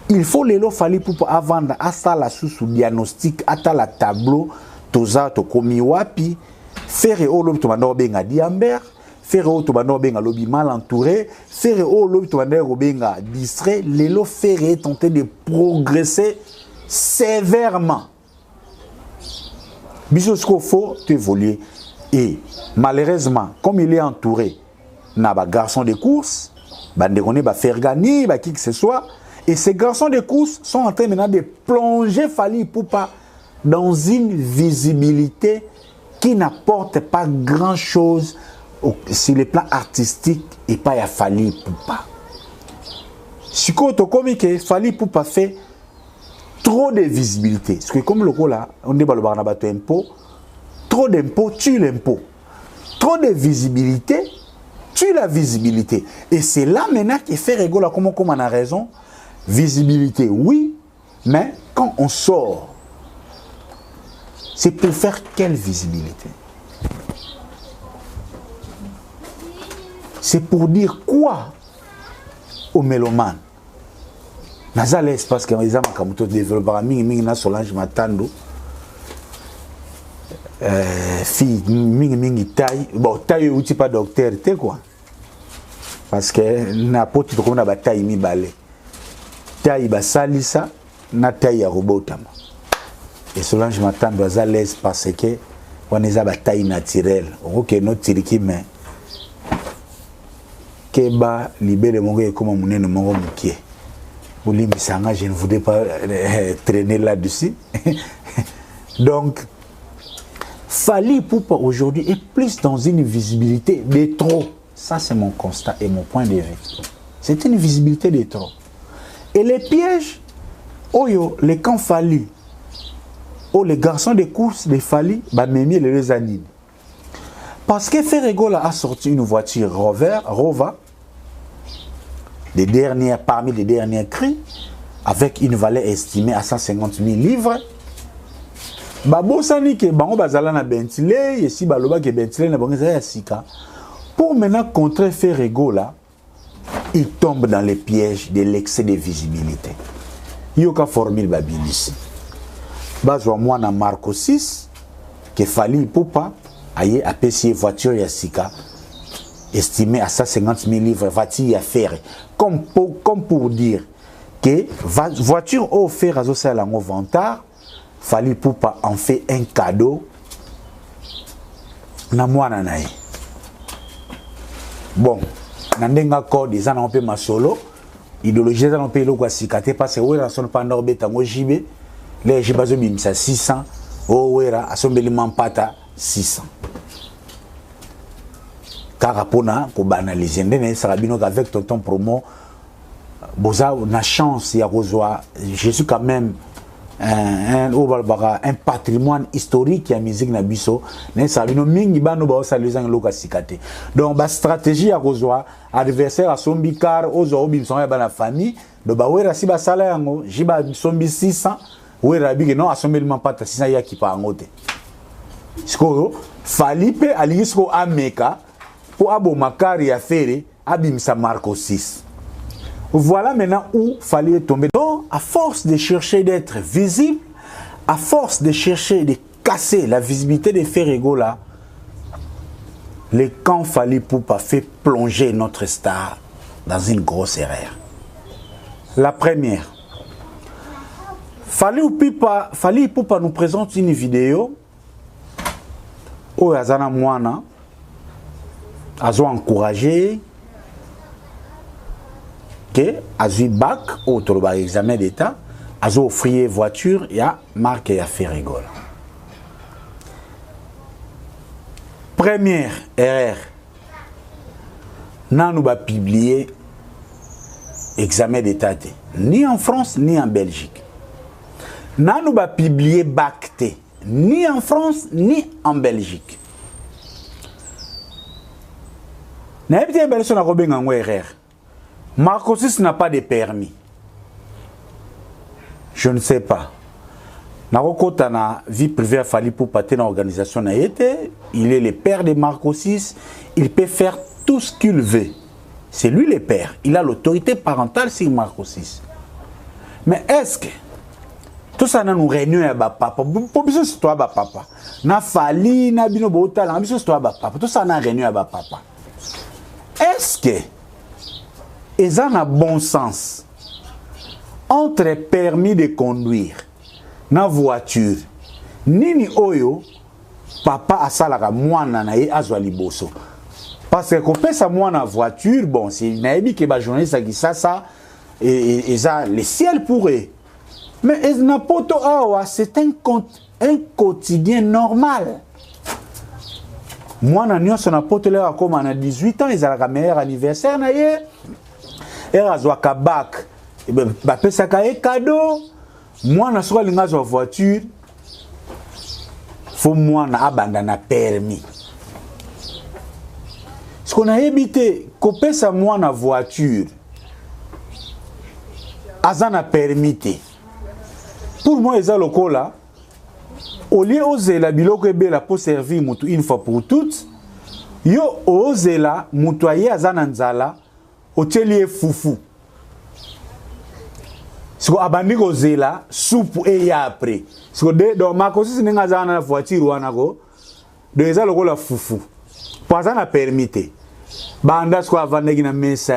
Il faut les lots Fally Ipupa avant à la sous diagnostic, à la tableau, toza to komi wapi, faire au lobi to mando benga diamber, faire au to mando benga lobi mal entouré, faire au lobi to mando benga distrait, les lots faire tenter de progresser sévèrement. Bisous ce qu'il faut évoluer. Et malheureusement, comme il est entouré, n'a pas garçon de course, bandéroné va faire gagner, qui que ce soit. Et ces garçons de course sont en train maintenant de plonger Fally Ipupa dans une visibilité qui n'apporte pas grand-chose sur le plan artistique et pas à Fally Ipupa. Ce que Fally Ipupa fait trop de visibilité. Parce que comme le coup là, on dit que impôt, trop d'impôts tue l'impôt. Trop de visibilité tue la visibilité. Et c'est là maintenant qu'il fait rigoler comme on a raison. Visibilité, oui, mais quand on sort, c'est pour faire quelle visibilité? C'est pour dire quoi aux mélomanes? Nazales parce que les gens qui ont développé na Solange Matando, fille mingi taille, bon taille ou pas docteur, t'es quoi? Parce que n'importe quoi on a bataille mi balé. Taille basalisa na taille ya robotama. Et Solange Matando à l'aise parce que on est à bataille naturelle. Ok notre tiriki mais keba libéré mon gars comme mon eno mon mukie. Je ne voudrais pas traîner là-dessus. Donc, Fally Ipupa aujourd'hui est plus dans une visibilité de trop. Ça, c'est mon constat et mon point de vue. C'est une visibilité de trop. Et les pièges, les camps Fally, les garçons de course de Fally, Mémie les anines. Parce que Ferregola a sorti une voiture Rova, parmi les derniers cris, avec une valeur estimée à 150 000 livres. Babosani ke bango bazala na bentilé, et si baloba ke bentilé na bango za sika. Pour maintenant contrer Ferregola, il tombe dans les pièges de l'excès de visibilité. Yoka formule babinisi. Bazwa mwana Marco 6 que Fally Ipupa aye apprécié voiture ya sika estimé à 150 000 livres voiture à faire comme pour dire que voiture offert à Zosala en vantard Fally Ipupa en fait un cadeau na mwana nae. Bon, nandenga code ils en ont peu ma solo idéologie ils en ont peu le quoi sikate parce que ouais la son pendant betango jibe les jibazo bimisa 600 oh wera asombeli mampata 600 carapona pour banaliser ndene sarabino avec tonton promo boza na chance ya kozwa je suis quand même un patrimoine historique ya musique na biso ne sabino mingi bano ba osalizanga loka sikate donc ba stratégie ya kozwa adversaire asombi car ozo obimso ya bana famille do ba wera si ba sala yango jiba sombi 600 wera bige non asombi mampata 600 ya kipa ngote siko Fally pe alisko ameka pour abo makari ya fere abimsa Marco 6. Voilà maintenant où Fally tomber. Donc, à force de chercher d'être visible, à force de chercher de casser la visibilité de Ferrego là, le camp Fally Ipupa fait plonger notre star dans une grosse erreur. La première, Fally Ipupa nous présente une vidéo où Azana Mwana a encouragé que azu bac au toloba examen d'état azu offrir voiture ya marque ya Ferrego. Première erreur, n'a nous pas publié examen d'état ni en France ni en Belgique. N'a nous pas publié bac ni en France ni en Belgique. N'a pas été belge na robenga ngo erreur. Marco 6 n'a pas de permis. Je ne sais pas. Narokota na vie privée à Fally Ipupa dans l'organisation na été. Il est le père de Marco 6. Il peut faire tout ce qu'il veut. C'est lui le père. Il a l'autorité parentale sur Marco 6. Mais est-ce que tout ça nous réunit à papa? Pour bien c'est toi papa. Na Fally na bino bota na bien c'est toi papa. Tout ça n'a réuni à papa. Est-ce que ils ont un bon sens entre permis de conduire na voiture nini oyo papa asalaka mwana na ye azwa liboso parce que kopesa mwana voiture bon c'est naebi ke ba journaliste qui ça et ça le ciel pour eux mais na poto awa c'est un quotidien normal. Mwana nyonso na poto le akoma na 18 ans ils a meilleur anniversaire na ye azwa kabak ba pesa ka cadeau mwana soka linga zo voiture faut mwana abanda na permis ce qu'on a évité kopesa mwana voiture azana permis pour moi eza lokola au lieu ozela biloko ebela pour servir mutu une fois pour toutes yo ozela mutu aye azana nzala otelie fufu. Siko abandi kozela soupe et ya après. Siko de do Marco 6 ninga zana na voiture wana ko de eza lokola fufu. Pas na permité. Banda siko avandeki na mesa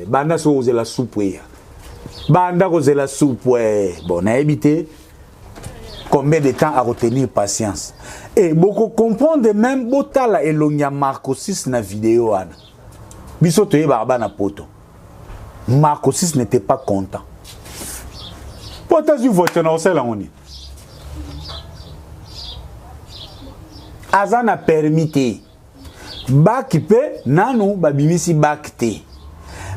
banda siko kozela soupe ya. Banda kozela soupe bon na éviter combien de temps à retenir patience. Et beaucoup comprendre même botala elonya Marco 6 na vidéo wana. Biso toye barba na poto. Marco 6 n'était pas content. Pourquoi tu votes dans celle-là on est? Azana permis bac pe nanu babimisi bac te.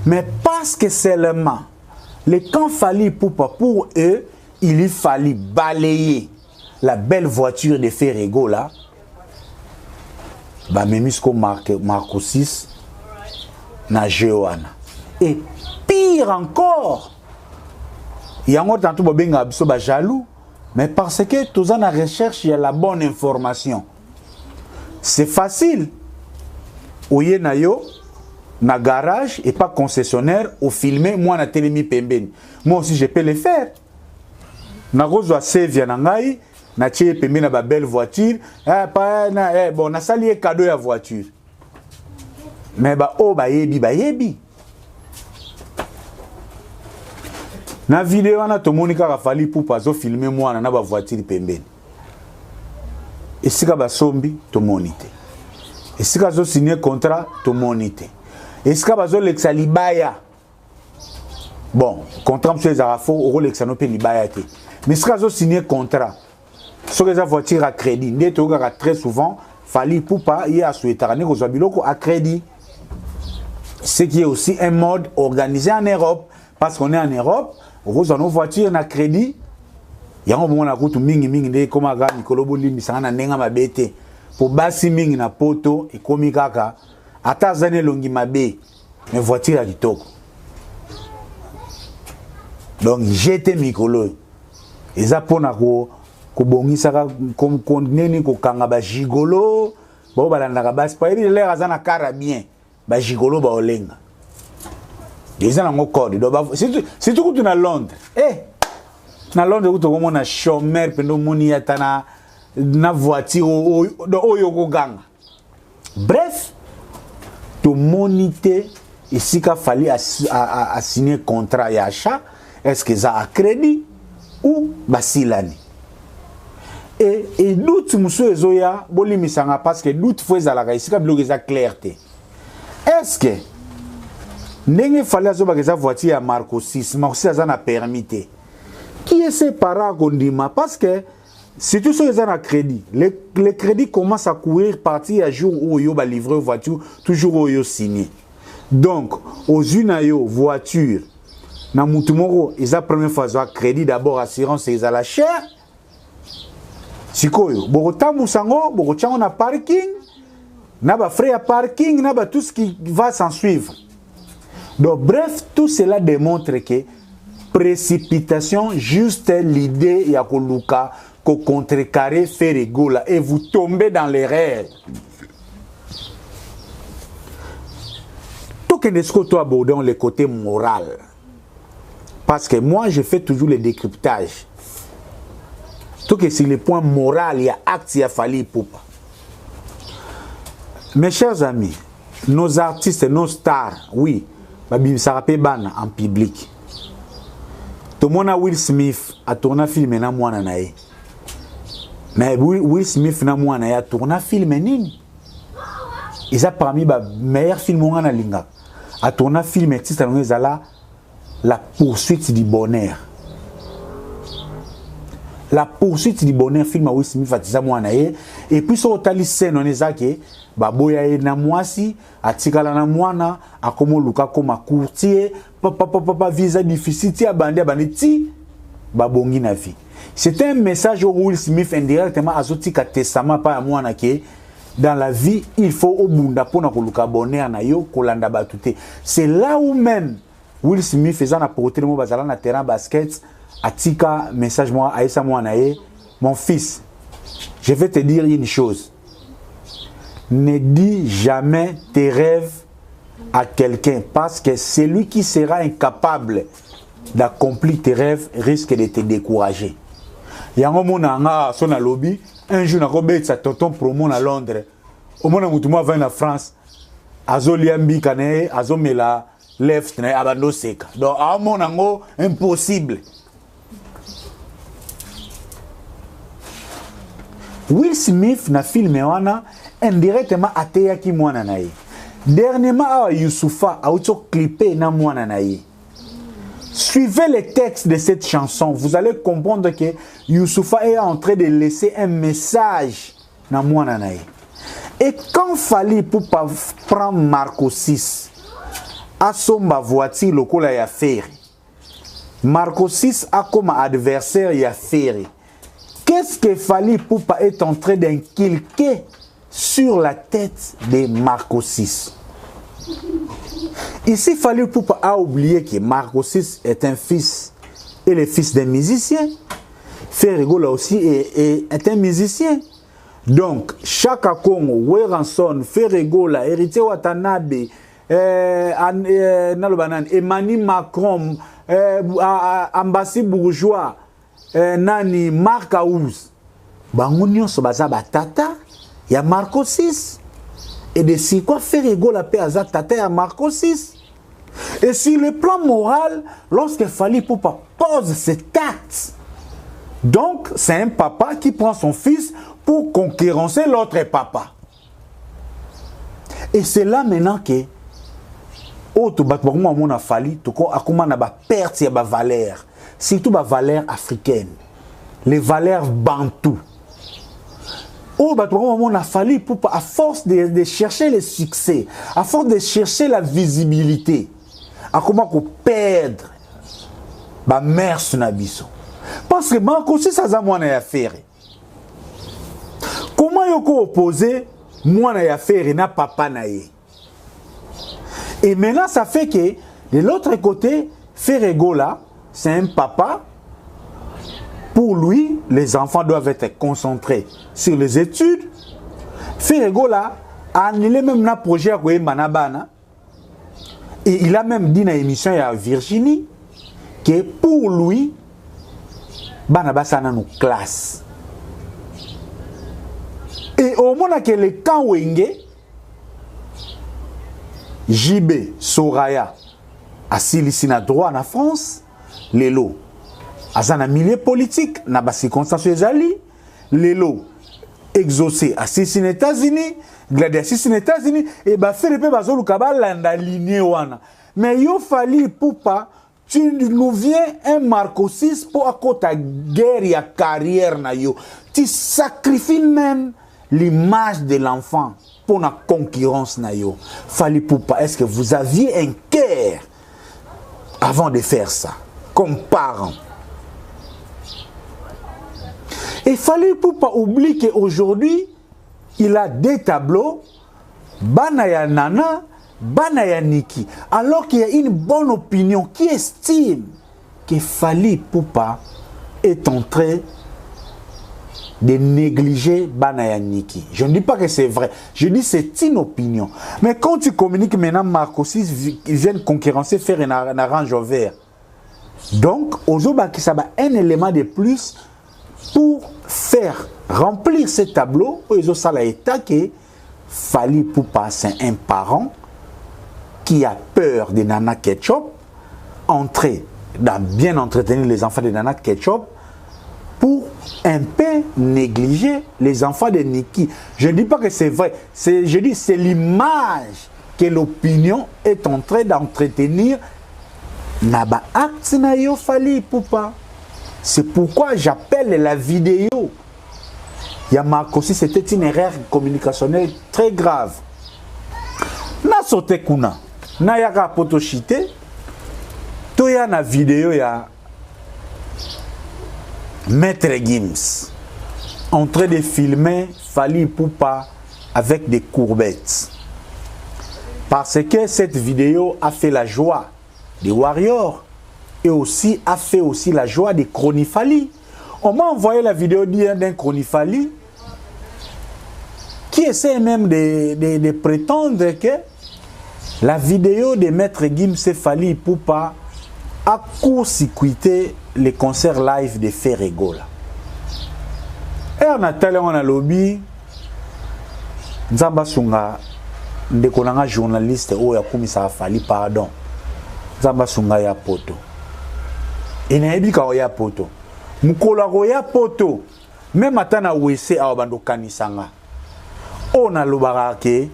Mais parce que seulement le camp Fally Ipupa pour eux, il fallait balayer la belle voiture de Ferrego là. Ba memisko Marco 6 na Joana. Et pire encore, il y a un tantou bobenga biso ba jaloux, mais parce que tous en recherche il y a la bonne information. C'est facile. Oye na yo na garage et pas concessionnaire au filmer moi na telemi pembeni. Moi aussi je peux le faire. Na kozwa save na ngai na tie pembeni na ba belle voiture bon na sali cadeau ya voiture. Mais ba o ba yebi. Na vidéo na to monika ka fali Ipupa zo filmer moi na ba voiture pembeni. Esika ba sombi to monite. Esika zo signer contrat to monite. Esika ba zo lexa libaya. Bon, contrat monsieur Zarafo au lexa no pe libaya te. Mais esika zo signer contrat. So que za voiture à crédit, ndeto ka très souvent fali Ipupa y a souhaitara ne ko zo biloko à crédit. Ce qui est aussi un mode organisé en Europe parce qu'on est en Europe, on a nos voitures na crédit. Il y a un moment où mingi de comme aga Nicolo Bolimi sana nenga mabete pour basi mingi na poto et komi kaka ata zane longi mabe mais voiture à kitoko. Donc j'étais Nicolo. Eza pona ko bongisa comme neni ko kanga ba gigolo bo balanda ka basi pa ebi l'air azana carabien ba gigolo ba olenga. Ils ont un code. C'est tout que tu es à Londres. Na Londres, tu as un chômeur, tu as une voiture, bref, tu monites ici qu'il fallait signer un contrat d'achat. Est-ce que ça a crédit ou basilani? Et doute, monsieur Zoya, parce que doute, faut que ici qu'il clarté. Est-ce que Nenge fallait avoir une voiture à Marco 6, Marco 6 a permis. Qui est ces parents qu'on dit? Parce que si tout ça est crédit, le crédit commence à courir partir à jour où il y a livré une voiture, toujours où il y a signé. Donc, aux unes voiture, na mutumoro, ils ont première fois un crédit d'abord assurance ils ont la cher. Si quoi, borotam musango, borotam on a parking, n'a pas frais à parking, n'a pas tout ce qui va s'en suivre. Donc, bref, tout cela démontre que précipitation, juste l'idée, il y a que contrecarrer, faire rigolo, et vous tombez dans l'erreur. Tout que nous avons abordé le côté moral. Parce que moi, je fais toujours le décryptage. Tout que sur le point moral, il y a acte, il y a fallu Ipupa. Mes chers amis, nos artistes, nos stars, oui, ça rappelle en public. Tout le monde a Will Smith a tourné un film na mwana na ye. Mais Will Smith na mwana ya tourné un film nini. Ils a parmi les meilleurs films na linga. A tourné un film existe dans La poursuite du bonheur. La poursuite du bonheur film Will Smith a mwana ye et puis sur tali scène on ezake baboya ye na mwasi atikala na mwana akomo luka koma courtier papa visa difficile ti abandi ti babongi na vie. C'est un message au Will Smith indirectement azotika testament pa mwana ke dans la vie il faut obunda pona ko luka bonheur na yo kolanda batute. C'est là où même Will Smith faisant apporter mo bazala na terrain basket atika message moi aisa mwana ye mon fils je vais te dire une chose. Ne dis jamais tes rêves à quelqu'un parce que celui qui sera incapable d'accomplir tes rêves risque de te décourager. Il y a un moment où son lobby, un jour on sa tonton promo à Londres. Au moment où moi vient en France, azoliambi kane azomela left na abando seka. Donc à un moment impossible. Will Smith na filmé wana indirectement ateya ki mwana na ye. Dernièrement Youssoufa a auto clippé na mwana na ye. Suivez les textes de cette chanson, vous allez comprendre que Youssoufa est en train de laisser un message na mwana na ye. Et quand fallait pour prendre Marco 6 à son voiture lokola ya ferry. Marco 6 a comme adversaire ya ferry. Qu'est-ce qu'il fallait pour pas être en train d'inculquer sur la tête de Marco 6? Ici, il fallait pour pas oublier que Marco 6 est un fils et le fils d'un musicien. Ferrigola aussi est un musicien. Donc, Chaka Kongo, Weranson, Ferrigola, Héritier Watanabe, Emmanuel Macron, Ambassi Bourgeois, Nani, Marc Aouz. Bangunyo sobaza batata, ya Marco 6. Et de si quoi faire égaux la paix à tata ya Marco 6. Et sur le plan moral, lorsque Fally Ipupa pose cet acte, donc c'est un papa qui prend son fils pour concurrencer l'autre papa. Et c'est là maintenant que autre battement mon a Fally to ko akuma na ba perte ya ba valeur, surtout ba valeur africaine, les valeurs bantou. Oh battement mon a Fally pour à force de chercher le succès, à force de chercher la visibilité, akuma ko perdre ba mère sunabiso. Parce que Marco aussi ça za mwana ya faire. Comment yoko opposer mwana ya faire na papa na ye? Et maintenant, ça fait que de l'autre côté, Ferregola, c'est un papa. Pour lui, les enfants doivent être concentrés sur les études. Ferregola a annulé même un projet à Manabana. Et il a même dit dans l'émission à Virginie que pour lui, Banabasa n'a nos classes. Et au moment que le camp Wenge, JB Soraya asili sina droit en France, lelo azana milieu politique na ba circonstances ezali, lelo exaucé asisi aux États-Unis, gladi asisi aux États-Unis et ba faire pe bazoluka ba landa ligne wana. Mais yo Fally Ipupa, tu nous viens un Marco 6 pour à côté guerre ya carrière na yo. Tu sacrifies même l'image de l'enfant pour la concurrence na yo. Fally Ipupa, est-ce que vous aviez un cœur avant de faire ça comme parent? Et Fally Ipupa oublie qu'aujourd'hui il a des tableaux Banaya Nana, Banaya Niki, alors qu'il y a une bonne opinion qui estime que Fally Ipupa est en train de négliger Banaya Niki. Je ne dis pas que c'est vrai, je dis c'est une opinion. Mais quand tu communiques maintenant, Marco 6 vient concurrencer, faire un Range Rover. Donc, aujourd'hui, ça va un élément de plus pour faire remplir ces tableaux. Ils ont ça l'état que Fally Ipupa, c'est un parent qui a peur de Nana Ketchup, entrer dans bien entretenir les enfants de Nana Ketchup, pour un peu négliger les enfants de Niki. Je ne dis pas que c'est vrai, je dis c'est l'image que l'opinion est en train d'entretenir. Naba acte na yo Fally Ipupa. C'est pourquoi j'appelle la vidéo. Yamako si c'était une erreur communicationnelle très grave. Na sote kuna, na yaka potoshite, toya na vidéo ya Maître Gims en train de filmer Fally Ipupa avec des courbettes. Parce que cette vidéo a fait la joie des Warriors et aussi a fait aussi la joie des Chronifally. On m'a envoyé la vidéo d'un Chronifally qui essaie même de prétendre que la vidéo de Maître Gims et Fally Ipupa a court-circuité les concerts live de Ferregola. Et on a tellement on a lobby Nzamba Sunga ndekonanga journaliste o ya kumisa Fally pardon. Nzamba Sunga ya poto. Inaebika o ya poto. Mukola ko ya poto. Même atana wese a bando kanisanga. On a lobarake.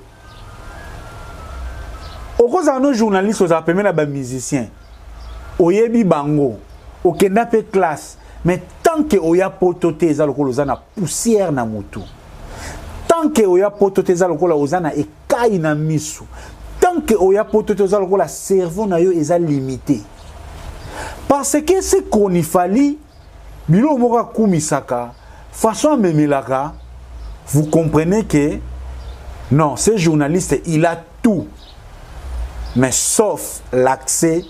Okoza no journaliste oza pemena ba musicien. Oyebi bango, okenda pe classe, mais tant que oya poto te za lokolo na poussière na mutu. Tant que oya poto te za lokolo na ekai na misu. Tant que oya poto te za lokolo cerveau na yo eza limité. Parce que ce Chronifally bilo moka kumisaka façon memelaka, vous comprenez que non, ce journaliste il a tout. Mais sauf l'accès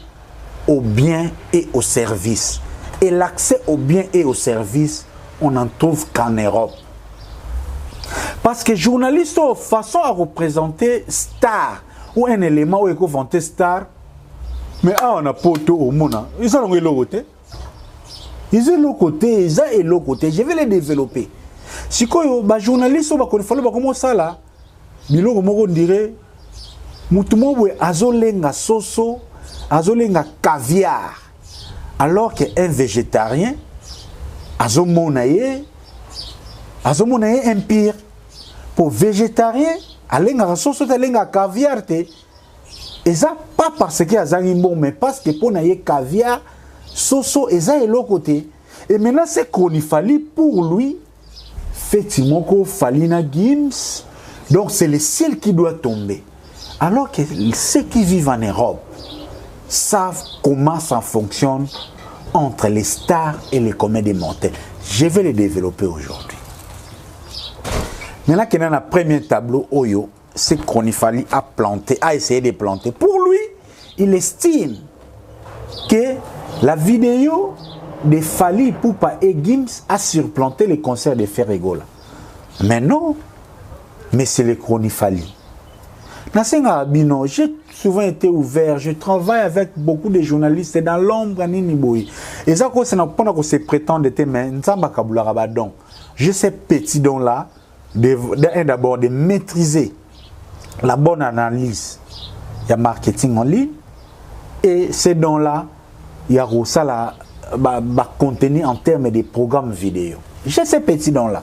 au bien et au service. Et l'accès au bien et au service, on n'en trouve qu'en Europe. Parce que journalistes ont façon à représenter star, ou un élément où il faut vanter star. Mais on a poto au monde. Ils ont l'autre côté. Ils ont l'autre côté, ils ont l'autre côté. Je vais les développer. Si les journalistes sont comme ça là, biloko moko dirait mutumo azolenga soso, azolenga caviar. Alors qu'un végétarien azomonaye empire. Pour végétarien, alenga soso alenga caviar te. Et ça pas parce que azangi bon, mais parce que pour naye caviar, soso et ça est l'autre côté. Et maintenant c'est Konifali pour lui. Fetimoko Falina Gims. Donc c'est le ciel qui doit tomber. Alors que ceux qui vivent en Europe savent comment ça fonctionne entre les stars et les comédies mortels. Je vais les développer aujourd'hui. Maintenant qu'il y a un premier tableau, Oyo, c'est Konifali a essayé de planter. Pour lui, il estime que la vidéo de Fali Ipupa et Gims a surplanté les concerts de Ferregola. Mais non, mais c'est le Konifali. Nasenga Abino, j'ai souvent été ouvert, je travaille avec beaucoup de journalistes dans l'ombre. Et ça, c'est pendant que se prétendent être, mais je sais petit don là, d'abord de maîtriser la bonne analyse, il y a marketing en ligne, et ces dons là, il y a ça là. Contenu en termes de programmes vidéo. J'ai ces petits dons-là.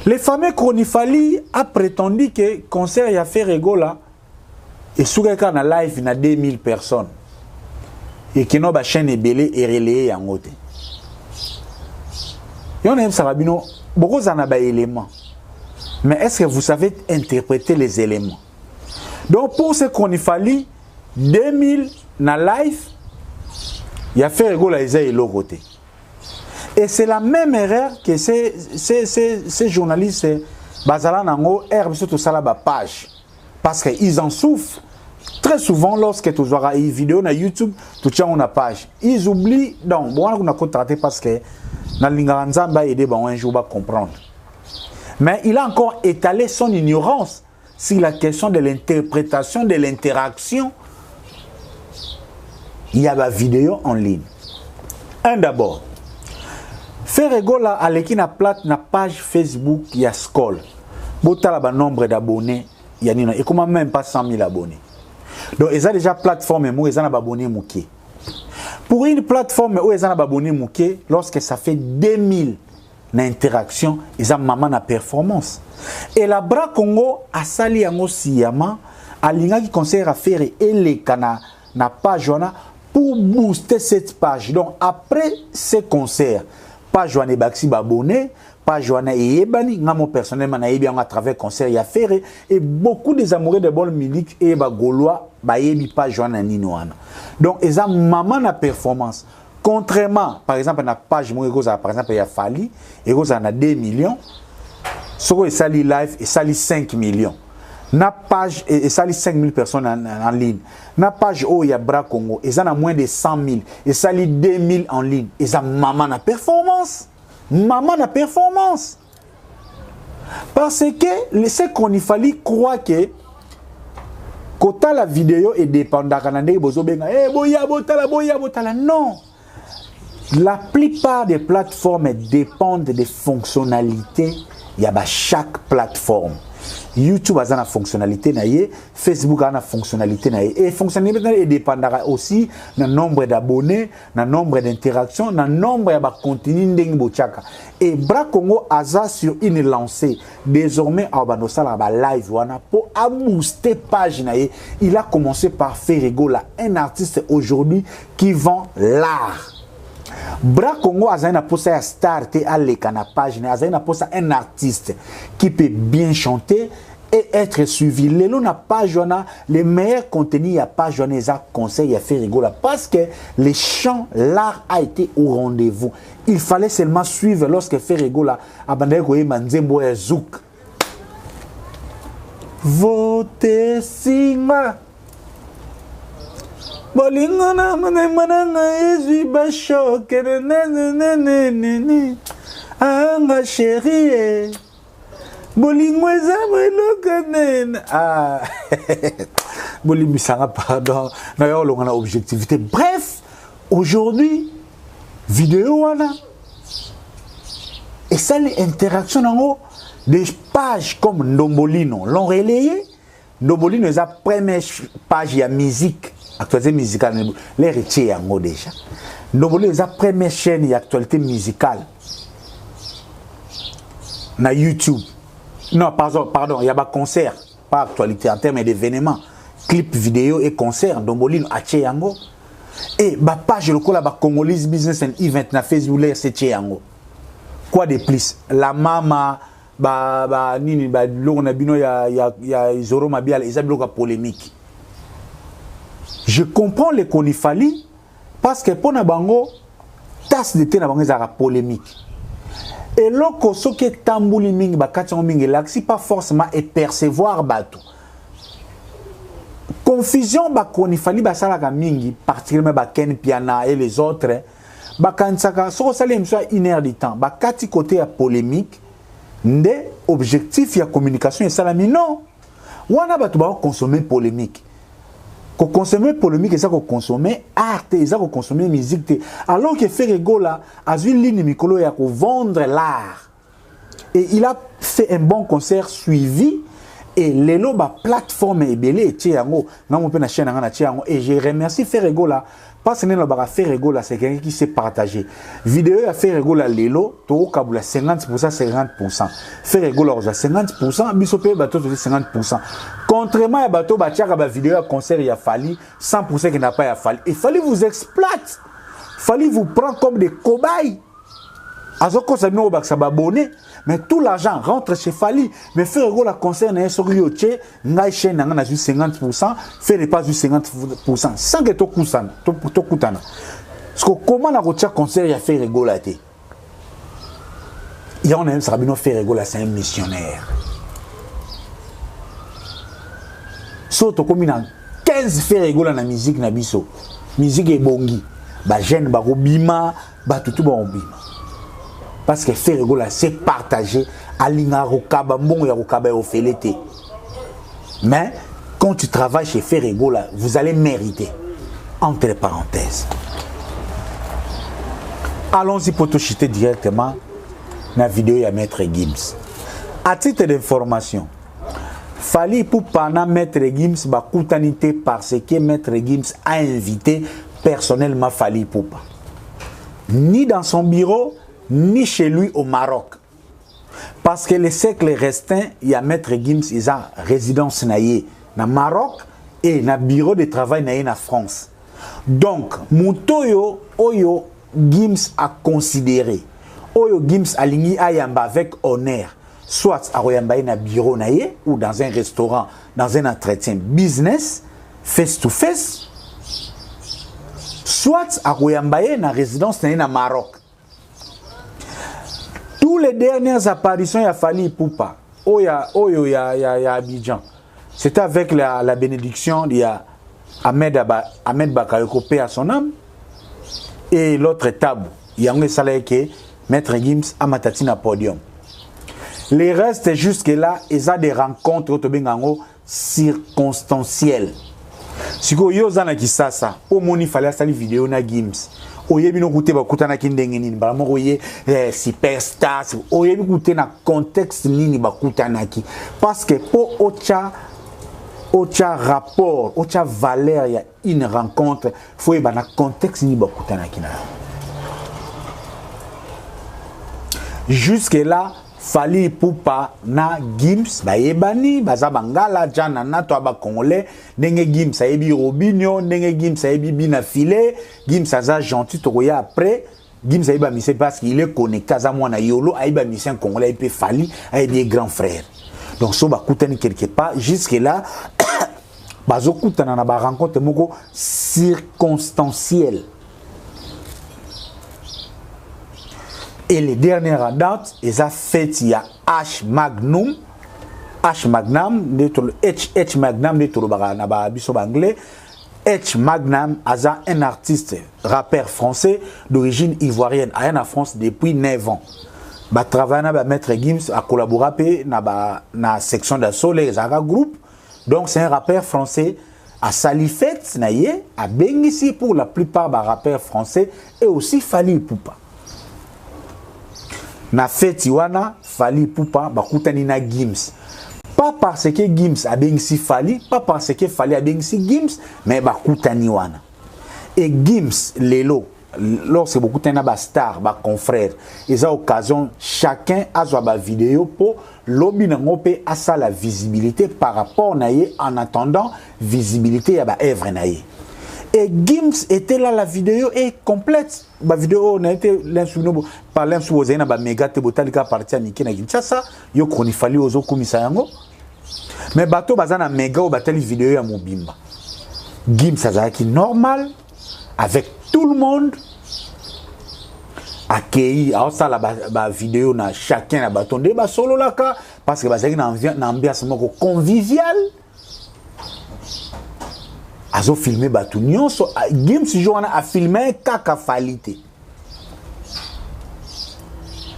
Les fameux Konifali a prétendu que le concert a fait Regola et sur le cas de live, il y a 2000 personnes. Et que notre chaîne est belée et relayée en côté. Et on aime ça, beaucoup d'en a des éléments. Mais est-ce que vous savez interpréter les éléments? Donc pour ce Konifali, 2000 na live, il y a fait Regola et l'autre côté. Et c'est la même erreur que ces journalistes, Bazala Nango, Herbe sur tout ça la page. Parce qu'ils en souffrent. Très souvent, lorsque tu as une vidéo sur YouTube, tu as une page. Ils oublient, donc, bon, on a contraté parce que dans l'Ingaranzamba, il y a un jour à comprendre. Mais il a encore étalé son ignorance sur la question de l'interprétation, de l'interaction. Il y a la vidéo en ligne. D'abord, Ferregola a l'équipe plate na page Facebook, il y a Skoll. Bota la nombre d'abonnés, il y a et comment même pas 100 000 abonnés. Donc ils ont déjà plateforme où ils ont abonnés mouké. Pour une plateforme où ils ont abonnés mouké, lorsque ça fait 2000 d'interactions, ils ont maman na performance. Et la Bra Congo a sali yango siyama, a l'inga qui conseille à faire et les cana na page pour booster cette page. Donc après ces concerts, page wana baxi abonné, page wana ebani, ngamo personnellement na yebi à travers concert ya faire et beaucoup des amoureux de bonne musique et ba gaulois ba yebi page wana nino wana. Donc eza maman na performance. Contrairement par exemple na page mo egoza par exemple ya Fali, egoza na 2 millions. Soko e sali live et sali 5 millions. Na page et sali 5000 personnes en ligne. Na page où il y a Bra Congo, et ça a moins de 100 000. Et sali 2000 en ligne. Et ça maman na performance. Maman na performance. Parce que ces Konifali croient que quand la vidéo est dépendante, non. La plupart des plateformes dépendent des fonctionnalités. Il y a chaque plateforme. YouTube a une fonctionnalité, Facebook a une fonctionnalité. Et la fonctionnalité dépendra aussi du nombre d'abonnés, du nombre d'interactions, du nombre de contenus. Et Bra Congo a sur une lancée. Désormais, live pour booster page. Il a commencé par Ferregola, un artiste aujourd'hui qui vend l'art. Bra Congo a un star à l'écran page, un artiste qui peut bien chanter et être suivi. Lelo na page les meilleurs contenus à page les conseils à faire rigoler parce que les chants, l'art a été au rendez-vous. Il fallait seulement suivre lorsque fait rigoler abandonné ko manzembo ya zouk. Vote singa bolingana mananga ezui bashok anga chérie Bolingo eza ah Bolingo sanga pardon na yo longa objectivité. Bref, aujourd'hui vidéo wana et ça l'interaction nango des pages comme Ndombolino l'ont relayé. Ndombolino est la première page de musique, actualité musicale, les retiers yango déjà. Ndombolino est la première chaîne d'actualité musicale na YouTube. Non, pardon, il y a des concerts, pas actualité en termes d'événements, clips vidéo et concerts. Ndombolino a tché yango. Et ma page le la Congolese Business and Event na Facebook c'est tché yango. Quoi de plus? La mama nini lo na bino ya Zoro Mabiala eza biloko polémique. Je comprends les konifali parce que pour na bango tasse de thé na bango eza polémique. Et loko soki tambouli mingi bakati mingi laxi pas forcément et percevoir bato. Confusion ba konifali ba salaka mingi particulièrement ba Ken Piana et les autres bakansaka soko sali mso 1 heure de temps bakati côté ya polémique. Nde objectif ya communication et salami non wana batu ba consommer polémique ko consommer polémique et ça ko consommer art et ça ko consommer musique alors que Ferregola a vu ligne mikolo ya ko vendre l'art et il a fait un bon concert suivi et lelo ba plateforme ebele tie yango na mo pe na chaîne na tie yango et je remercie Ferregola parce que nous avons fait Ferregola, c'est quelqu'un qui s'est partagé. Vidéo a fait Ferregola Lelo, Toro Kabula 50%, 50%. Ferregola 50%, Bisopé Bateau 50%. Contrairement à Bateau Batiaka, la vidéo à concert, il a fallu 100% qui n'a pas fallu. Il fallait vous exploiter. Il fallait vous prendre comme des cobayes. Azoko Sabino Baksababone, mais tout l'argent rentre chez Fali. Mais Ferregola concert n'a sur Yoche, n'a chaîne n'a juste 50%, fait pas juste 50%. Sans que tu coutana. Parce que comment la route concert il a fait Ferregola? Il y a un Sabino Ferregola, c'est un missionnaire. Surtout comme il a 15 Ferregola na musique na biso. Musique est bongi. Ba jeune ba robima, ba tout ba robima. Parce que Ferregola c'est partagé à l'Ingarokaba, bon Yarokaba au Félété. Mais quand tu travailles chez Ferregola, vous allez mériter. Entre parenthèses. Allons-y pour te chuter directement dans la vidéo à Maître Gims. À titre d'information, Fali pour pendant Maître Gims ba koutanité parce que Maître Gims a invité personnellement Fali Poupa. Ni dans son bureau, ni chez lui au Maroc. Parce que les siècles restants, il y a Maître Gims, il a résidence naïe na Maroc et na bureau de travail naïe na France. Donc, Moutoyo, Oyo, Gims a considéré. Oyo Gims a ligné ayamba avec honneur. Soit à Royamba na bureau naïe ou dans un restaurant, dans un entretien business, face to face. Soit à Royamba na résidence naïe na Maroc. Toutes les dernières apparitions, il a fallu Poupa. Oyo ya Abidjan. C'était avec la bénédiction de Ahmed Bakayoko, paix à son âme. Et l'autre Tabou. Il y a un salaire qui Maître Gims à Matatina podium. Les restes jusque-là, ils ont des rencontres circonstancielles. Si vous avez dit ça, au moins il fallait faire une vidéo na Gims. Oyebi no kute bakuta na kindenge nini ba mo oye superstar oyebi kute na contexte nini bakuta naki parce que pour ocha rapport ocha valeur ya une rencontre faut y ba na contexte nini bakuta naki na jusque là Fali Poupa na Gims bayebani baza bangala jana na to ba congolais ndenge Gims ayebi Robinho ndenge Gims ayebi bina filé Gims aza gentil to koya après Gims ayebi mission parce qu'il est connecté à mwana yolo ayebi mission congolais pe Fali ayebi grand frère donc so ba kutani quelque part jusque là bazo kutana na ba rencontre moko circonstancielle. Et les dernières dates, ils ont fait il y a H Magnum, H Magnum de tout anglais. H Magnum a un artiste rappeur français d'origine ivoirienne, à en France depuis 9 ans. ba travailler na ba maître Gims a collaboré na section d'assaut les Zaga groupe. Donc c'est un rappeur français à Salifet naie à Bengisi pour la plupart ba rappeurs français et aussi Fally Ipupa. Na feti wana Fally Ipupa ba kutani na Gims. Pas parce que Gims a Bengisi Fally, pas parce que Fally a Bengisi Gims, mais ba kutani wana. Et Gims lelo lorsque beaucoup de star, ba confrères, ils ont occasion chacun a sa vidéo pour lobby n'angopé à ça la visibilité par rapport naie en attendant visibilité à ba œuvre naie. Et Gims était là, la vidéo est complète. La vidéo on a été l'insouno par l'insouno na ba méga te botalika parti à Niki na Kinshasa, yo konifali ozo komisa yango. Mais bateau bazana méga o batali vidéo ya mobimba. Gims azaki normal avec tout le monde accueilli à ça la vidéo na chacun na batonde ba solo là parce que bazaki na ambiance moko convivial azo filmer batu nyonso Gims joana a filmer kaka falite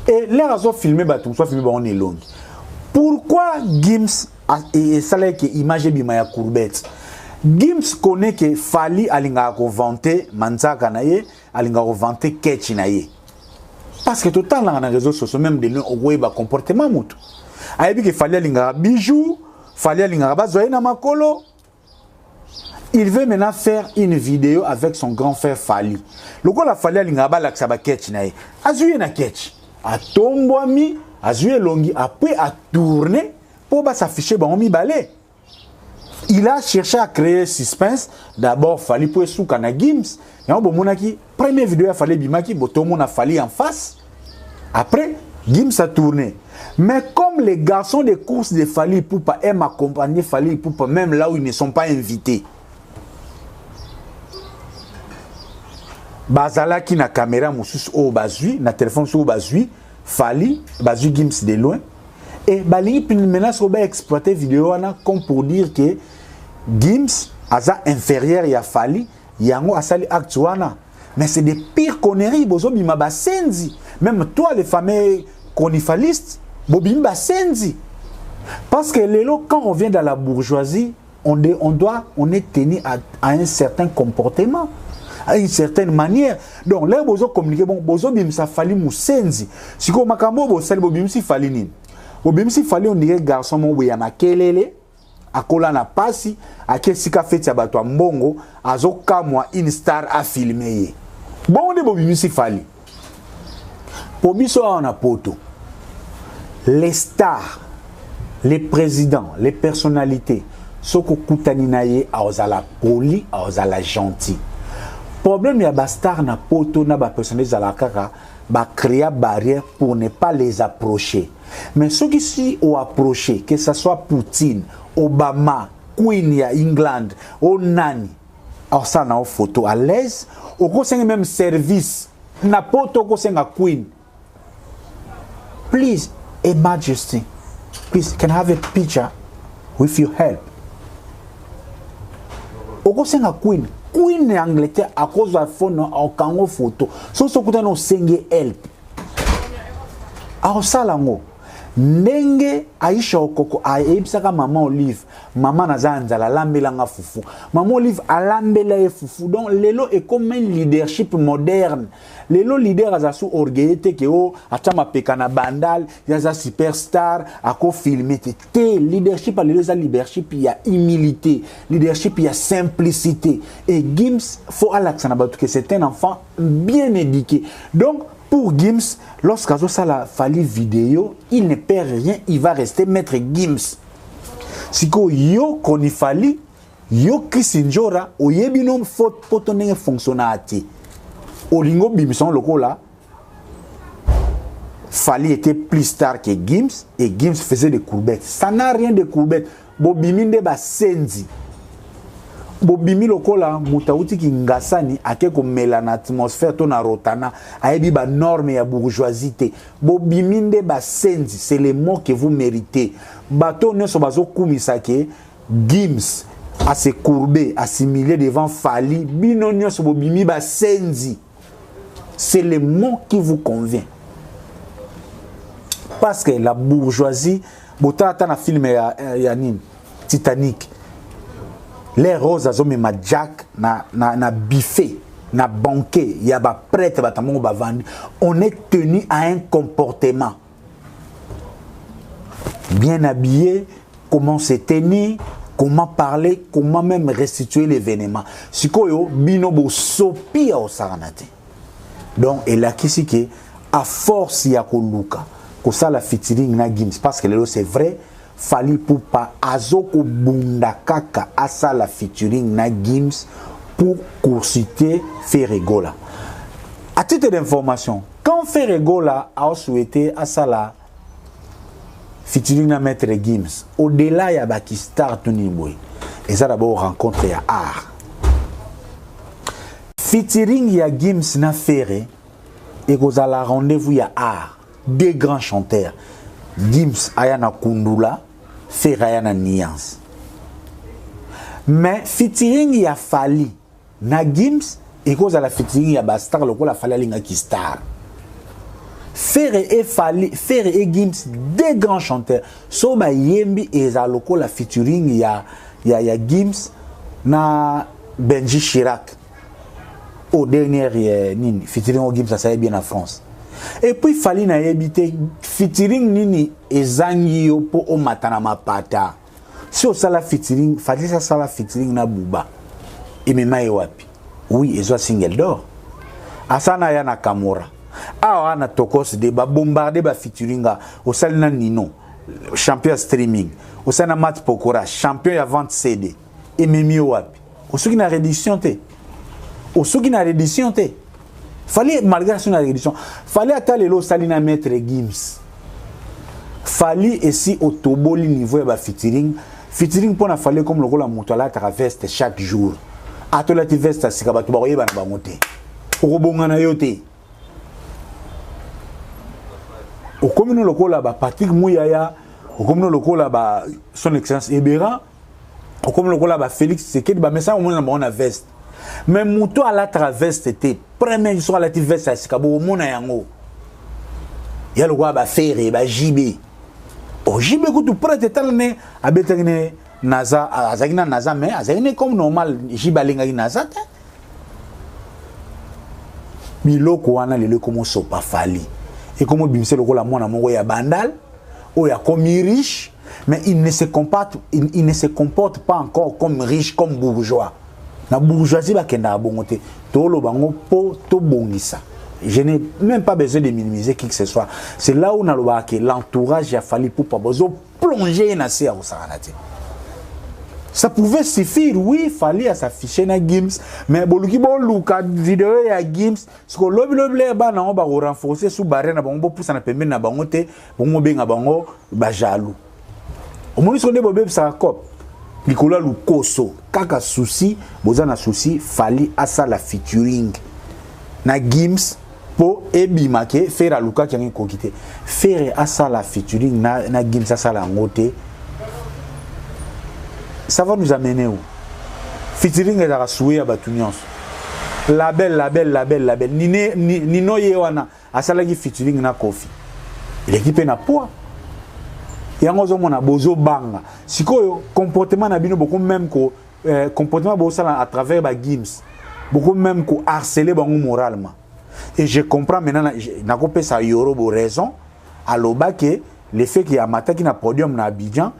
et là azo filmer batu soit filmer ba on est long. Pourquoi Gims et ça là que image bima ya courbette. Gims connaît que Fally alinga ko vanter manzaka na ye alinga ko vanter ketch na ye. Parce que tout le temps dans les réseaux sociaux même de l'un au ba comportement mutu. Ayebi que Fally alinga bijou, Fally alinga bazoye na makolo. Il veut maintenant faire une vidéo avec son grand frère Fally. Le ko la Fally alinga ba laksa ba ketch na ye. Azuye na ketch. A tombwami, azuye longi après à tourner pour ba s'afficher ba mi balé. Il a cherché à créer suspense. D'abord, Fally pour souka na Gims. Et on monaki première vidéo a Fally bimaki, botomo na Fally en face. Après, Gims a tourné. Mais comme les garçons de course de Fally Ipupa aiment accompagner Fally Ipupa même là où ils ne sont pas invités. Bazala qui na caméra musus au bazui, na téléphone sur bazui, Fally, bazui Gims de loin. Et Bali puis menace va exploiter vidéo comme pour dire que Gims aza inférieur ya Fally yango asali actuana. Mais c'est des pires conneries bozo bima basenzi. Même toi les fameux conifalistes bobimba senzi. Parce que lelo quand on vient dans la bourgeoisie, on est tenu à un certain comportement, à une certaine manière. Donc là bozo communiquer bon bozo bimsa Fally musenzi. Siko makambo bo sali bobimsi Fally nini. Bobimsi Fally on dirait garçon mon ya makelele akola na pasi akesika feti ya bato mbongo azoka moi une star a filmer. Bon de bobimsi Fally. Pobiso on a poto. Les stars, les présidents, les personnalités soko kutani na ye aozala poli, aozala gentil. Problème ya ba star na poto na ba personnalité za la kaka ba créer barrière pour ne pas les approcher. Mais ceux qui s'y ont approché, que ce soit Poutine, Obama, Queen ya England, Onani, alors ça na photo à l'aise, au conseil même service, n'importe au conseil à Queen. Please, Her Majesty, please, can I have a picture with your help? Au conseil à Queen, Queen Angleterre à cause de la phone photo, so kuta no senge help. Alors ça là ngo. Ndenge Aisha Okoko aebisaka maman Olive maman nazanza la lambelanga fufu maman Olive alambela e fufu donc lelo est comme un leadership moderne lelo leader azasu orgueillete ke o atama pekana bandal yaza superstar ako filmer te leadership a lelo za leadership ya humilité leadership ya simplicité et Gims faut alaxana batu que c'est un enfant bien éduqué donc pour Gims, lorsqu'il a fallu vidéo, il ne perd rien, il va rester maître Gims. Si yo konifali, yo Kisinjora, o yebinom faut potonner fonctionnalité. Olingo bimson loko là, Fally était plus star que Gims et Gims faisait des courbettes. Ça n'a rien de courbettes. Bobiminde ba senzi. Bobimi lokola mutauti ki ngasani ake ko melana atmosphère to na rotana ayebi ba norme ya bourgeoisie. Bobiminde ba senzi, c'est les mots que vous méritez. Bato ne so bazo kumisa ke Gims à se courber, assimiler devant Fally, binonyo so bobimi ba senzi. C'est les mots qui vous convient. parce que la bourgeoisie bota ta na film ya nini Titanic les roses azomema Jack na buffet na banquet ya ba prêtre batambo ba vendre. On est tenu à un comportement bien habillé, comment se tenir, comment parler, comment même restituer l'événement. Sikoyo bino bo sopi au saranate. Donc et là kisi ke à force ya ko luka ko sala featuring na Gims parce que lelo c'est vrai Fally Ipupa azoko bunda kaka asala featuring na Gims pour conciter Ferregola. À titre d'information, quand Ferregola a souhaité asala featuring na Maître Gims, au-delà ya Bakistar Tuniboy, et ça d'abord rencontre ya art. Featuring ya Gims na Ferre et qu'on a la rendez-vous ya art, des grands chanteurs. Gims ayana Kundula, Ferre ayana Nuance. Mais featuring ya Fally na Gims et qu'on a la featuring ya Bastar le la Fally linga ki star. Ferre et Fally, Ferre et Gims, des grands chanteurs. So ba yembi et za loko la featuring ya Gims na Benji Chirac. Au dernier nini featuring au Gims ça bien en France. Et puis Fally na yebité featuring nini ezangi yo po o matana mapata. Si o sala featuring, Fally ça sala featuring na Booba. Et mema wapi? Oui, ezo single d'or. Asana ya na Kamora. Ah, on a tokos de ba bombarder ba featuringa au salina Nino champion streaming au salina Mat Pokora champion ya vente CD et memi wapi au souki na réédition te au souki na réédition te Fally malgré son réédition Fally atalelo salina Maître Gims Fally ici au toboli niveau ya ba featuring pour na Fally comme le la moto la veste chaque jour atola ti veste sikaba to ba yeba na bangote okobonga na yote. Au commun local ba Patrick Mouyaya, au commun local ba son excellence Ebera, au commun local ba Félix Sekedi ba mais ça au moins on a veste. Mais muto à la traveste était premier jour à la veste à Sikabo au mona yango. Ya le ba Ferre ba JB. O JB ko tu prête talne abetene naza azagina naza mais azagina comme normal JB alinga naza. Biloko wana lele comme so pa Fally. Et comme Bimse le la mona mongo ya bandal, ou ya comme riche, mais il ne se comporte pas encore comme riche, comme bourgeois. Na bourgeoisie ba kenda bongote, to lo bango po to bongisa. Je n'ai même pas besoin de minimiser qui que ce soit. C'est là où l'entourage a fallu pour pas besoin plonger na sia au saranate. Ça pouvait suffire, oui, il fallait s'afficher na Gims, mais boluki bon luka vidéo ya Gims, ce que l'oblet ba na on ba renforcer sous barre na bango pour ça na pembe na bango te, bongo benga bango ba jaloux. Au moins ce bobe ça cop. Nicolas Lukoso, kaka souci, boza na souci, Fally asa la featuring na Gims po ebimake faire à luka qui a kokité. Faire asa la featuring na Gims asa la ngote. Ça va nous amener où? Featuring est à souhait à Batunions. Label. Nino Yewana, à Salagi featuring na Kofi. L'équipe n'a poids. Il y a un bozo banga. Si le comportement n'a bien beaucoup même que comportement à travers Gims, beaucoup même que harceler moralement. Et je comprends maintenant, n'a pas ça Yorobo raison, à l'oba que le fait qu'il y a matin qui n'a podium na Abidjan.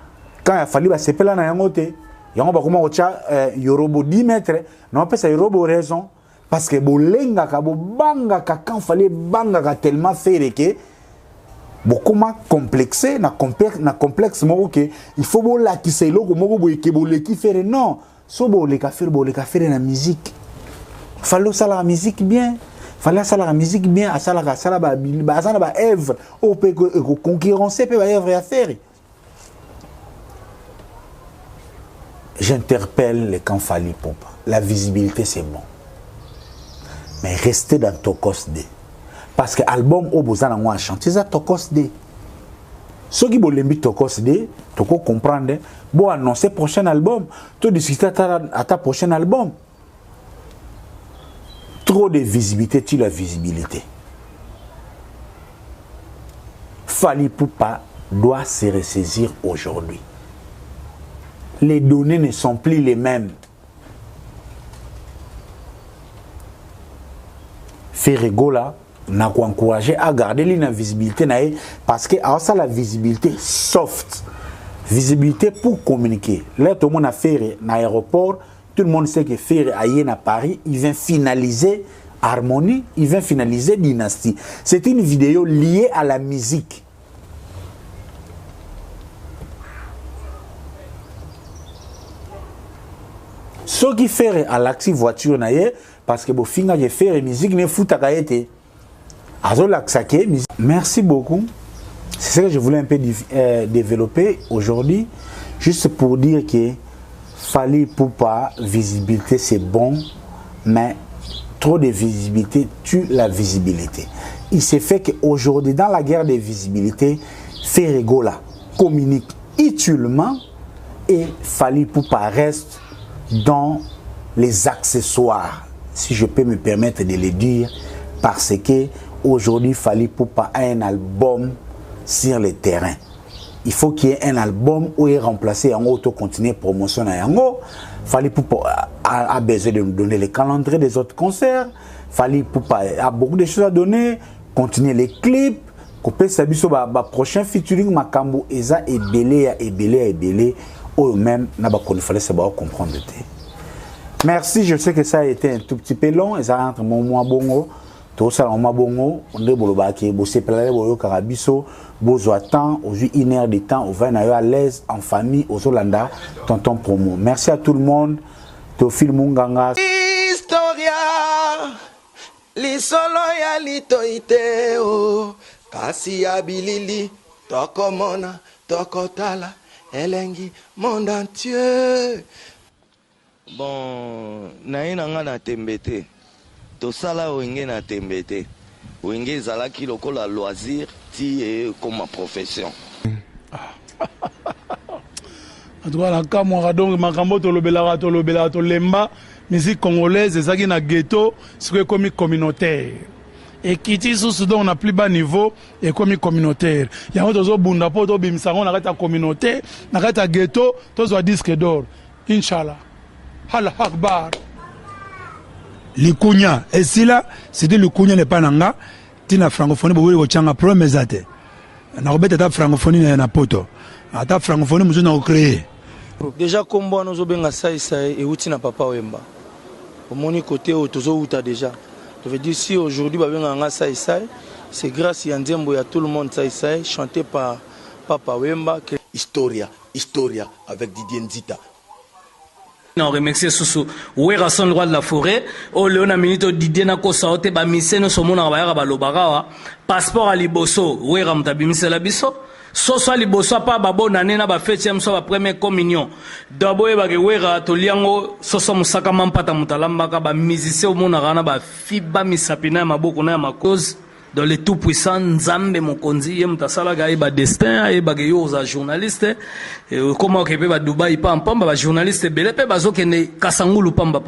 Quand il a fallu se peler na yangote, yango ba comment ocha Yorobo 10 mètres, non pas ça Yorobo raison parce que bolenga ka bo banga ka quand fallait banga ka tellement faire que beaucoup ma complexé na complexe mo que il faut bo la ki c'est loko mo bo ke bo le ki faire non, so bo le ka faire na musique. Fallait ça la musique bien. Fallait ça la musique bien, ça la ba œuvre au peut concurrencer peut ba œuvre à faire. J'interpelle les camps Fally Ipupa. La visibilité, c'est bon. Mais restez dans Tokos D. Parce que l'album au Bozana a chanté, c'est Tokos D. Ceux qui veulent Tokos D, tu peux comprendre. Bon, annoncer prochain album. Tu discuter à ta prochain album. Trop de visibilité, tu la visibilité. Fally Ipupa doit se ressaisir aujourd'hui. Les données ne sont plus les mêmes. Ferregola n'a qu'à encourager à garder l'invisibilité parce que ça la visibilité soft. Visibilité pour communiquer. Là, tout le monde a fait dans l'aéroport. Tout le monde sait que Ferre aille à Paris, il vient finaliser Harmonie, il vient finaliser Dynastie. C'est une vidéo liée à la musique. Ce qui fait à l'axi voiture parce que finga je fais musique ne fout à été. Merci beaucoup. C'est ce que je voulais un peu développer aujourd'hui, juste pour dire que Fally Ipupa, visibilité c'est bon, mais trop de visibilité tue la visibilité. Il s'est fait qu'aujourd'hui, dans la guerre des visibilités, Ferregola communique utilement et Fally Ipupa reste dans les accessoires, si je peux me permettre de le dire, parce que aujourd'hui Fally Ipupa a un album sur le terrain. Il faut qu'il y ait un album où il est remplacé en auto-continuer promotion à Yango. Fally Ipupa a besoin de nous donner les calendriers des autres concerts. Fally Ipupa a beaucoup de choses à donner, continuer les clips, couper sa biso prochain featuring makambo eza ebele ou même n'a pas connu fallait savoir comprendre. Merci, je sais que ça a été un tout petit peu long et ça entre mon mois bongo. Tout ça, on m'a bongo, on est bolobaki, bossé pelale, boyo karabiso, bozo temps, aujourd'hui 1 heure de temps, on va à l'aise, en famille, aux Hollanda, tonton promo. Merci à tout le monde. Théophile Munganga. Historia, li solo ya li toiteo, kasi ya bilili, toko mona, toko tala, elengi, monde entier. Bon, naina nga na tembete. To sala wenge na tembete. Wenge zalaki lokola loisir ti comme profession. En tout cas, la camora donc makambo to lobela to lemba musique congolaise ezaki na ghetto, c'est comme communautaire. Et kiti sous donc on a plus bas niveau et comme communautaire. Yango tozo bunda po to bimsango na kata communautaire, na kata ghetto, tozo disque d'or. Inshallah. Allah Akbar. Likunya et si là c'était le kunya n'est pas nanga tina francophonie bo wo changa promesate na robeta ta francophonie na poto ata francophonie muzo na créer déjà kombo nozo benga sai et uti na papa wemba au moni côté au tozo uta déjà je veux dire si aujourd'hui ba benga nga sai c'est grâce à Nzembo ya tout le monde sai chanté par papa wemba que Historia avec Didier Nzita. On remercie Soussou. Ouera son roi de la forêt. O Léona Minito Didier na kosaote ba miseno somona ba yara ba lobarawa. Passeport à liboso. Ouera mtabimise la biso. Soso liboso pa ba bonane na ba fête so ba première communion. Dabo e ba ke ouera to liango soso musaka mampata mutalamba ka ba musicien o mona rana ba fiba misapina maboko na makoz. Dans les tout puissants Nzambe Mokonzi yem tasala ga ba destin ay ba yo za journaliste comment que ba Dubai pam ba journaliste belé pe bazokende kasangulu pamba.